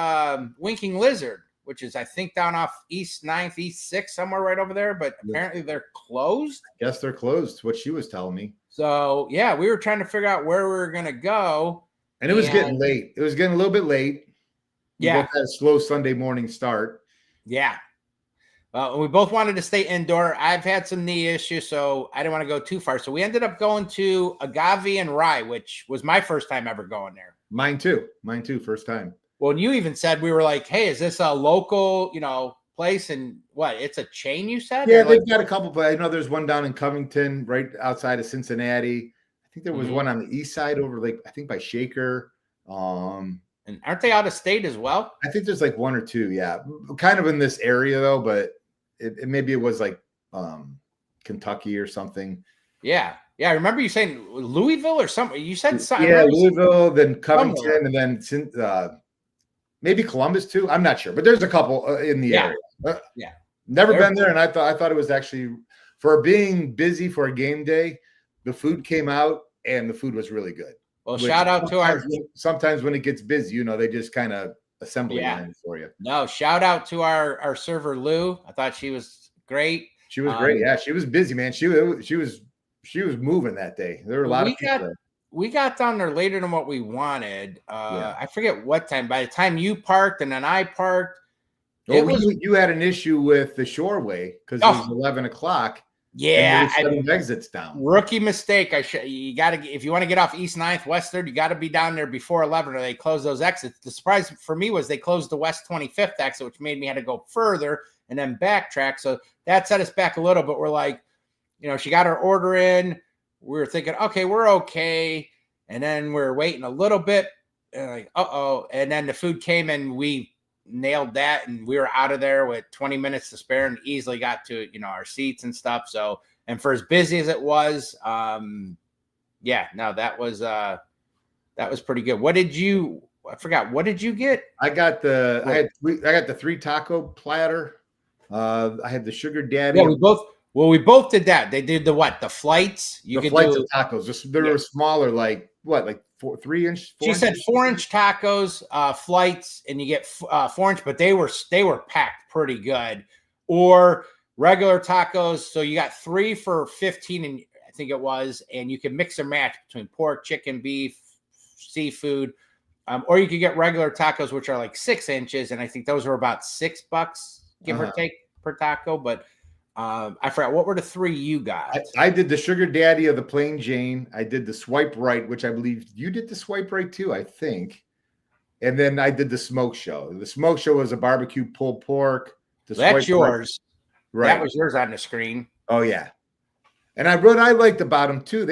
Winking Lizard, which is I think down off East 9th, East 6th, somewhere right over there, but apparently they're closed. Yes, they're closed. What she was telling me. So yeah, we were trying to figure out where we were going to go. And it was getting late. It was getting a little bit late. We both had a slow Sunday morning start. Yeah. We both wanted to stay indoor. I've had some knee issues, so I didn't want to go too far. So we ended up going to Agave and Rye, which was my first time ever going there. Mine too. First time. Well, you even said, we were like, hey, is this a local, place? And what? It's a chain, you said? Yeah, they've got a couple, but I know there's one down in Covington, right outside of Cincinnati. I think there was one on the east side over I think by Shaker. And aren't they out of state as well? I think there's like one or two, yeah. Kind of in this area though, but maybe it was like Kentucky or something. Yeah. Yeah. I remember you saying Louisville or something. You said something. Yeah, Louisville, then Covington, and then maybe Columbus too. I'm not sure, but there's a couple in the area. Never been there, and I thought it was actually, for being busy for a game day, the food came out and the food was really good. Well, shout out to sometimes when it gets busy, they just kind of assembly line for you. No, shout out to our server Lou. I thought she was great. She was great. Yeah, she was busy, man. She was moving that day. There were a lot of people there. We got down there later than what we wanted. I forget what time. By the time you parked and then I parked, you had an issue with the Shoreway because it was 11 o'clock. Yeah, exits down. Rookie mistake. You got to, if you want to get off East 9th, West 3rd, you got to be down there before 11 or they close those exits. The surprise for me was they closed the West 25th exit, which made me had to go further and then backtrack. So that set us back a little, but we're like, she got her order in. We were thinking, okay, we're okay. And then we're waiting a little bit and like, uh-oh. And then the food came and we nailed that, and we were out of there with 20 minutes to spare and easily got to our seats and stuff. So, and for as busy as it was, that was pretty good. I forgot, what did you get? I got the 3 taco platter. I had the Sugar Daddy. Yeah, we both did that. They did the flights. The flights of tacos. They were smaller, like 3 inch? She said 4-inch tacos, flights, and you get 4-inch, but they were packed pretty good. Or regular tacos. So you got 3 for 15, and I think it was, and you can mix and match between pork, chicken, beef, seafood. Or you could get regular tacos, which are like 6 inches, and I think those are about $6, give or take, per taco. But I forgot, what were the 3 you got? I did the Sugar Daddy of the Plain Jane. I did the Swipe Right, which I believe you did the Swipe Right too, I think. And then I did the Smoke Show. The Smoke Show was a barbecue pulled pork. That's yours. Right. That was yours on the screen. Oh, yeah. And I liked about them too.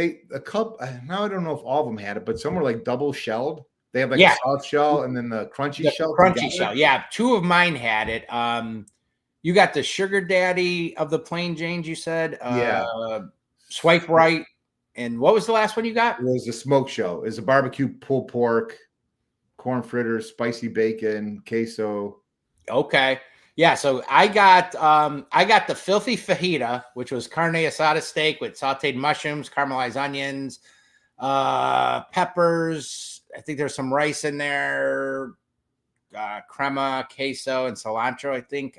Now I don't know if all of them had it, but some were like double shelled. They have like a soft shell and then the crunchy shell. Crunchy shell. Yeah. 2 of mine had it. You got the Sugar Daddy of the Plain Janes, you said. Swipe Right. And what was the last one you got? It was the Smoke Show. It's a barbecue pulled pork, corn fritters, spicy bacon, queso. Okay. Yeah, so I got the Filthy Fajita, which was carne asada steak with sauteed mushrooms, caramelized onions, peppers. I think there's some rice in there, crema, queso, and cilantro, I think.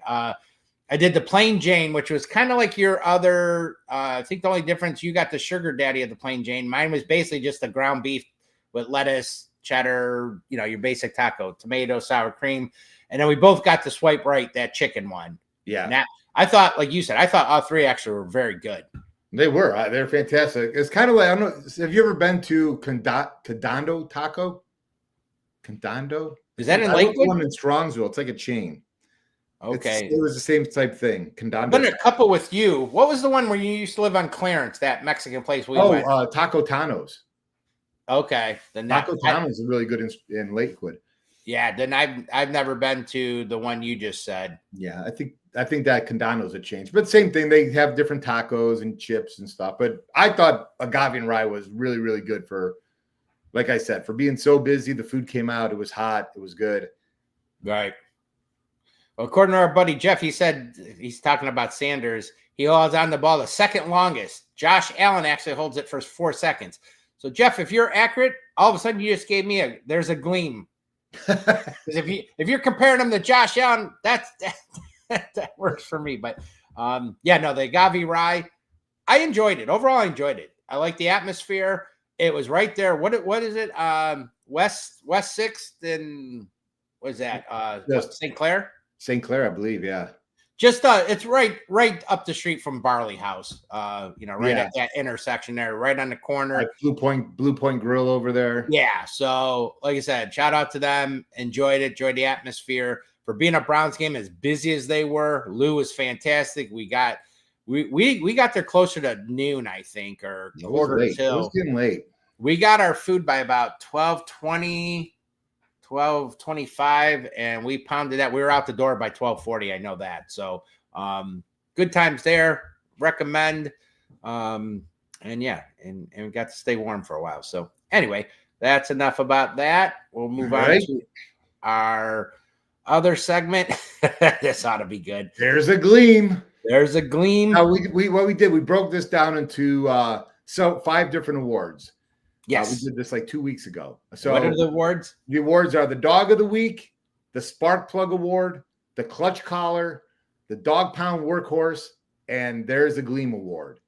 I did the Plain Jane, which was kind of like your other. I think the only difference, you got the Sugar Daddy of the Plain Jane. Mine was basically just the ground beef with lettuce, cheddar, your basic taco, tomato, sour cream. And then we both got the Swipe Right, that chicken one. Yeah. And I thought, like you said, all 3 actually were very good. They were. They're fantastic. It's kind of like, I don't know, have you ever been to Condado Taco? Condado? Is that in Lakewood? One in Strongsville. It's like a chain. Okay. It was the same type thing. Condado. I've been a couple with you. What was the one where you used to live on Clarence, that Mexican place we went? Taco Tano's. Okay. Taco Tano's is really good in Lakewood. Yeah, then I've never been to the one you just said. Yeah, I think that Condano's a change, but same thing. They have different tacos and chips and stuff. But I thought Agave and Rye was really, really good for, like I said, for being so busy. The food came out. It was hot. It was good. Right. Well, according to our buddy Jeff, he said he's talking about Sanders. He holds on the ball the second longest. Josh Allen actually holds it for 4 seconds. So, Jeff, if you're accurate, all of a sudden you just gave me there's a gleam. Because if you're comparing him to Josh Allen, that works for me. But the Agave Rye, I enjoyed it. Overall, I enjoyed it. I like the atmosphere. It was right there. What is it? West 6th and what is that? St. Clair? St. Clair, I believe, yeah. Just it's right up the street from Barley House. At that intersection there, right on the corner. Like Blue Point Grill over there. Yeah. So, like I said, shout out to them. Enjoyed it. Enjoyed the atmosphere. For being a Browns game as busy as they were, Lou was fantastic. We got there closer to noon, I think, or quarter till. It was getting late. We got our food by about 12:20. 12:25, and we pounded that. We were out the door by 12:40. I know that. So good times there. Recommend. And we got to stay warm for a while. So anyway, that's enough about that. We'll move on to our other segment. This ought to be good. There's a gleam. There's a gleam. Now we broke this down into 5 different awards. Yes. We did this like 2 weeks ago. So what are the awards? The awards are the Dog of the Week, the Spark Plug Award, the Clutch Collar, the Dog Pound Workhorse, and there's a Gleam Award.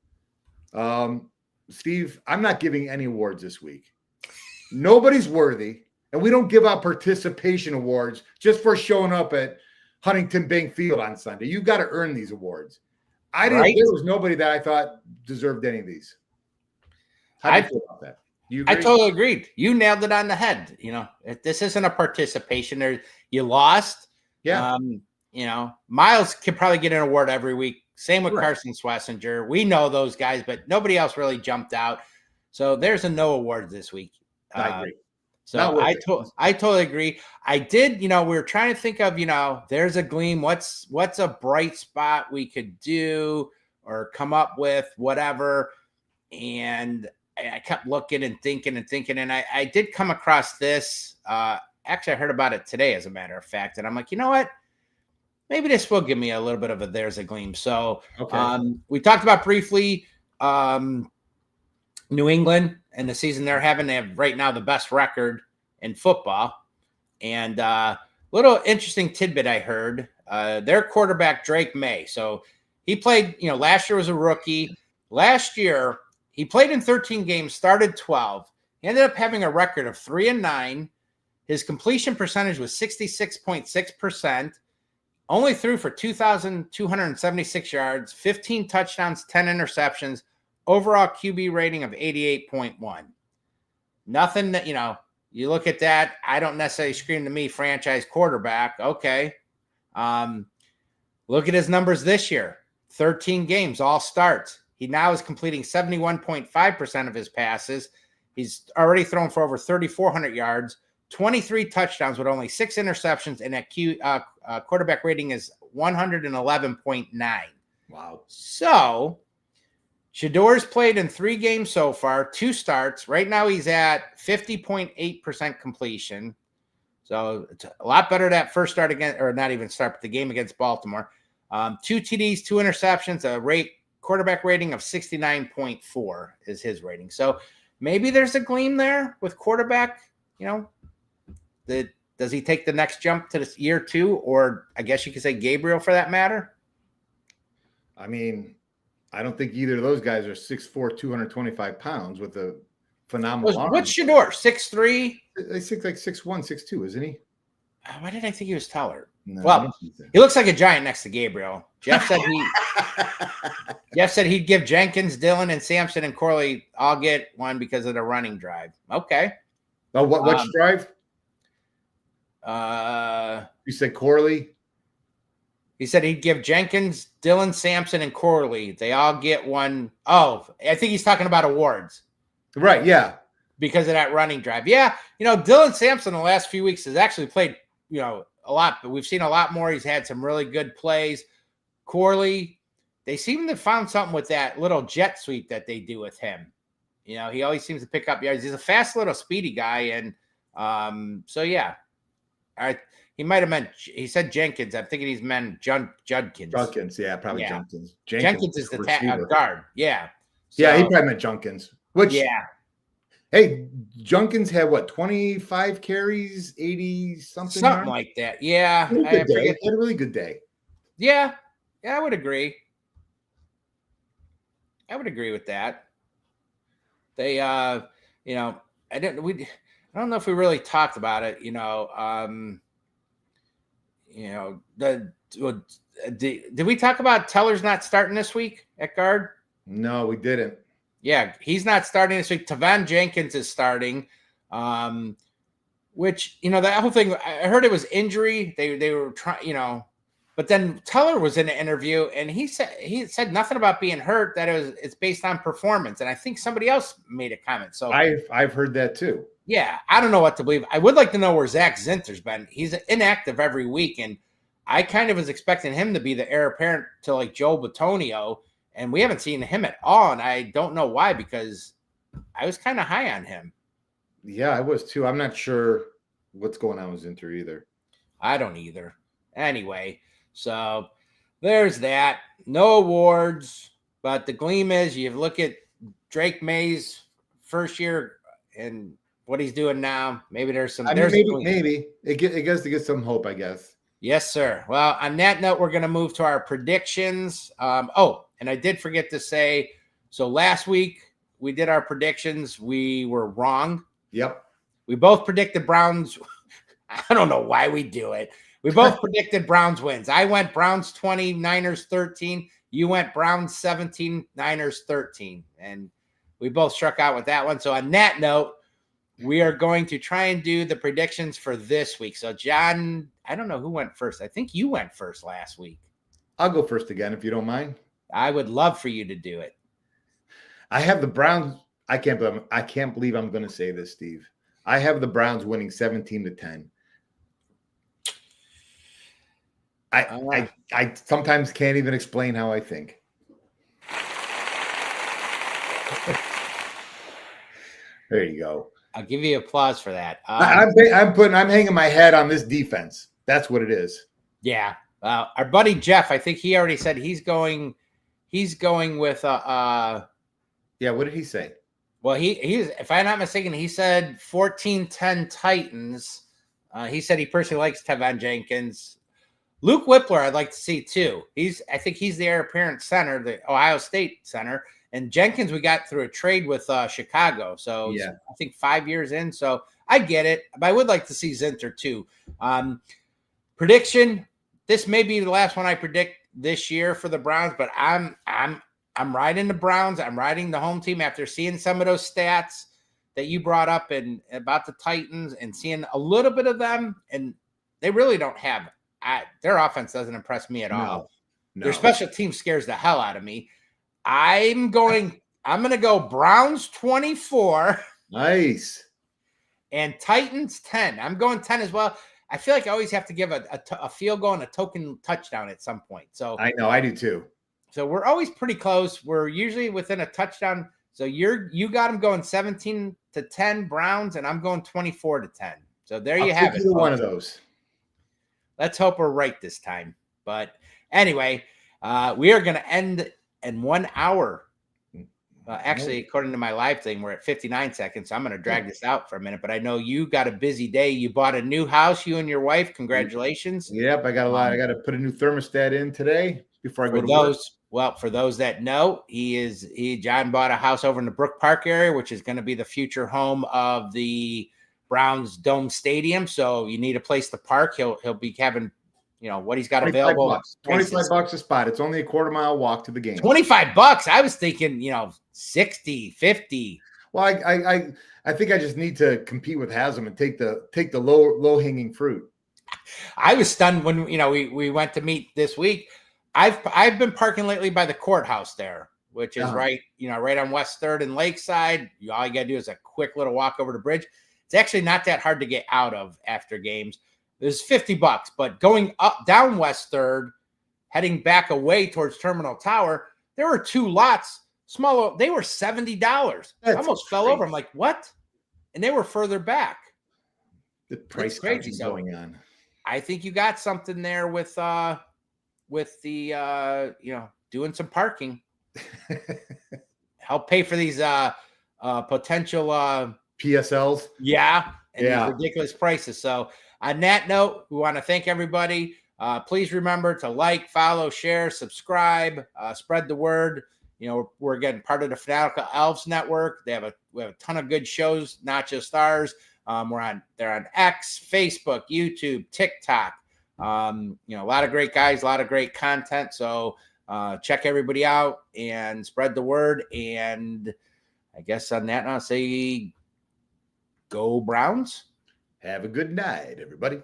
Steve, I'm not giving any awards this week. Nobody's worthy, and we don't give out participation awards just for showing up at Huntington Bank Field on Sunday. You've got to earn these awards. There was nobody that I thought deserved any of these. How do you feel about that? I totally agreed. You nailed it on the head. This isn't a participation. You lost. Yeah. Miles could probably get an award every week. Same with Carson Schlesinger. We know those guys, but nobody else really jumped out. So there's a no award this week. I agree. So I totally agree. I did. We were trying to think of. There's a gleam. What's a bright spot we could do or come up with, whatever, and I kept looking and thinking, and I did come across this. Actually, I heard about it today, as a matter of fact, and I'm like, you know what? Maybe this will give me a little bit of there's a gleam. So we talked about briefly New England and the season they're having. They have right now the best record in football. And little interesting tidbit I heard, their quarterback, Drake May. So he played, last year was a rookie. Last year, he played in 13 games, started 12. He ended up having a record of 3-9. His completion percentage was 66.6%. Only threw for 2,276 yards, 15 touchdowns, 10 interceptions, overall QB rating of 88.1. Nothing that, you look at that, I don't necessarily scream to me franchise quarterback. Okay. Look at his numbers this year. 13 games, all starts. He now is completing 71.5% of his passes. He's already thrown for over 3,400 yards, 23 touchdowns with only 6 interceptions, and that quarterback rating is 111.9. Wow. So Shador's played in 3 games so far, 2 starts. Right now he's at 50.8% completion. So it's a lot better that first start against, or not even start, but the game against Baltimore. 2 TDs, 2 interceptions, a quarterback rating of 69.4 is his rating. So maybe there's a gleam there with quarterback, does he take the next jump to this year 2? Or I guess you could say Gabriel for that matter. I mean, I don't think either of those guys are 6'4", 225 pounds with a phenomenal arm. What's Shador? 6'3"? He's like 6'1", 6'2", isn't he? Why did I think he was taller? No, well, he looks like a giant next to Gabriel. Jeff said he'd give Jenkins, Dillon, and Sampson and Corley all get one because of the running drive. Okay. Oh, which drive? You said Corley? He said he'd give Jenkins, Dillon, Sampson, and Corley. They all get one. Oh, I think he's talking about awards. Right, yeah. because of that running drive. Yeah, Dylan Sampson the last few weeks has actually played, a lot, but we've seen a lot more. He's had some really good plays. Corley, they seem to have found something with that little jet sweep that they do with him. He always seems to pick up yards. He's a fast little speedy guy. And so, yeah. All right. He might have meant, he said Jenkins. I'm thinking he's meant Judkins. Junkins, yeah, probably Jenkins. Jenkins is the guard. Yeah. So, yeah, he probably meant Junkins. Hey, Junkins had what, 25 carries, 80 something? Something like that. Yeah. He had a really good day. Yeah. Yeah, I would agree. I would agree with that. They, I don't know if we really talked about it. Did we talk about Teller's not starting this week at guard? No, we didn't. Yeah, he's not starting this week. Tavan Jenkins is starting, which, that whole thing, I heard it was injury. They were trying, but then Teller was in an interview and he said nothing about being hurt, that it's based on performance. And I think somebody else made a comment. So I've heard that too. Yeah, I don't know what to believe. I would like to know where Zach Zinter's been. He's inactive every week, and I kind of was expecting him to be the heir apparent to like Joe Batonio, and we haven't seen him at all, and I don't know why, because I was kind of high on him. Yeah, I was too. I'm not sure what's going on with Zinter either. I don't either. Anyway, so there's that. No awards, but the Gleam is you look at Drake May's first year and what he's doing now. Maybe there's some. Maybe it gets to get some hope, I guess. Yes, sir. Well, on that note, we're going to move to our predictions. And I did forget to say, so last week we did our predictions. We were wrong. Yep. We both predicted Browns. I don't know why we do it. We both predicted Browns wins. I went Browns 20, Niners 13. You went Browns 17, Niners 13. And we both struck out with that one. So on that note, we are going to try and do the predictions for this week. So, John, I don't know who went first. I think you went first last week. I'll go first again, if you don't mind. I would love for you to do it. I have the Browns. I can't believe I'm going to say this, Steve. I have the Browns winning 17-10. I sometimes can't even explain how I think. There you go. I'll give you applause for that. I'm hanging my head on this defense. That's what it is. Yeah. Our buddy Jeff, I think he already said he's going with yeah, what did he say? Well, he's, if I'm not mistaken, he said 14-10 Titans. He said he personally likes Tavan Jenkins. Luke Whippler, I'd like to see too. I think he's the heir apparent center, the Ohio State center. And Jenkins, we got through a trade with Chicago. So yeah. I think 5 years in. So I get it. But I would like to see Zinter too. Prediction. This may be the last one I predict this year for the Browns, but I'm riding the Browns. I'm riding the home team after seeing some of those stats that you brought up and about the Titans and seeing a little bit of them. And they really don't have their offense doesn't impress me at all. No. Their special team scares the hell out of me. I'm going to go Browns 24. Nice. And Titans 10. I'm going 10 as well. I feel like I always have to give a field goal and a token touchdown at some point. So I know, I do too. So we're always pretty close. We're usually within a touchdown. So you got them going 17-10 Browns, and I'm going 24-10. So there you have it. Either one of those. Let's hope we're right this time. But anyway, we are going to end in 1 hour. Actually, according to my live thing, we're at 59 seconds. So I'm going to drag this out for a minute. But I know you got a busy day. You bought a new house, you and your wife. Congratulations. Yep, I got a lot. I got to put a new thermostat in today before I go to work. Well, for those that know, John bought a house over in the Brook Park area, which is going to be the future home of the Browns Dome Stadium. So you need a place to park. He'll be having, what he's got available. $25 a spot. It's only a quarter-mile walk to the game. $25. I was thinking, 60, 50. Well, I think I just need to compete with Haslam and take the low-hanging fruit. I was stunned when we went to meet this week. I've been parking lately by the courthouse there, which is Uh-huh. right on West 3rd and Lakeside. All you got to do is a quick little walk over the bridge. It's actually not that hard to get out of after games. There's $50, but going down West 3rd, heading back away towards Terminal Tower, there were 2 lots, smaller. They were $70. I almost fell over. I'm like, what? And they were further back. The price crazy going on. I think you got something there with the doing some parking. Help pay for these potential PSLs. Yeah. And these ridiculous prices. So on that note, we want to thank everybody. Please remember to like, follow, share, subscribe, spread the word. We're getting part of the Fanatical Elves Network. We have a ton of good shows, not just ours. They're on X, Facebook, YouTube, TikTok. A lot of great guys, a lot of great content. So check everybody out and spread the word. And I guess on that, I'll say go Browns. Have a good night, everybody.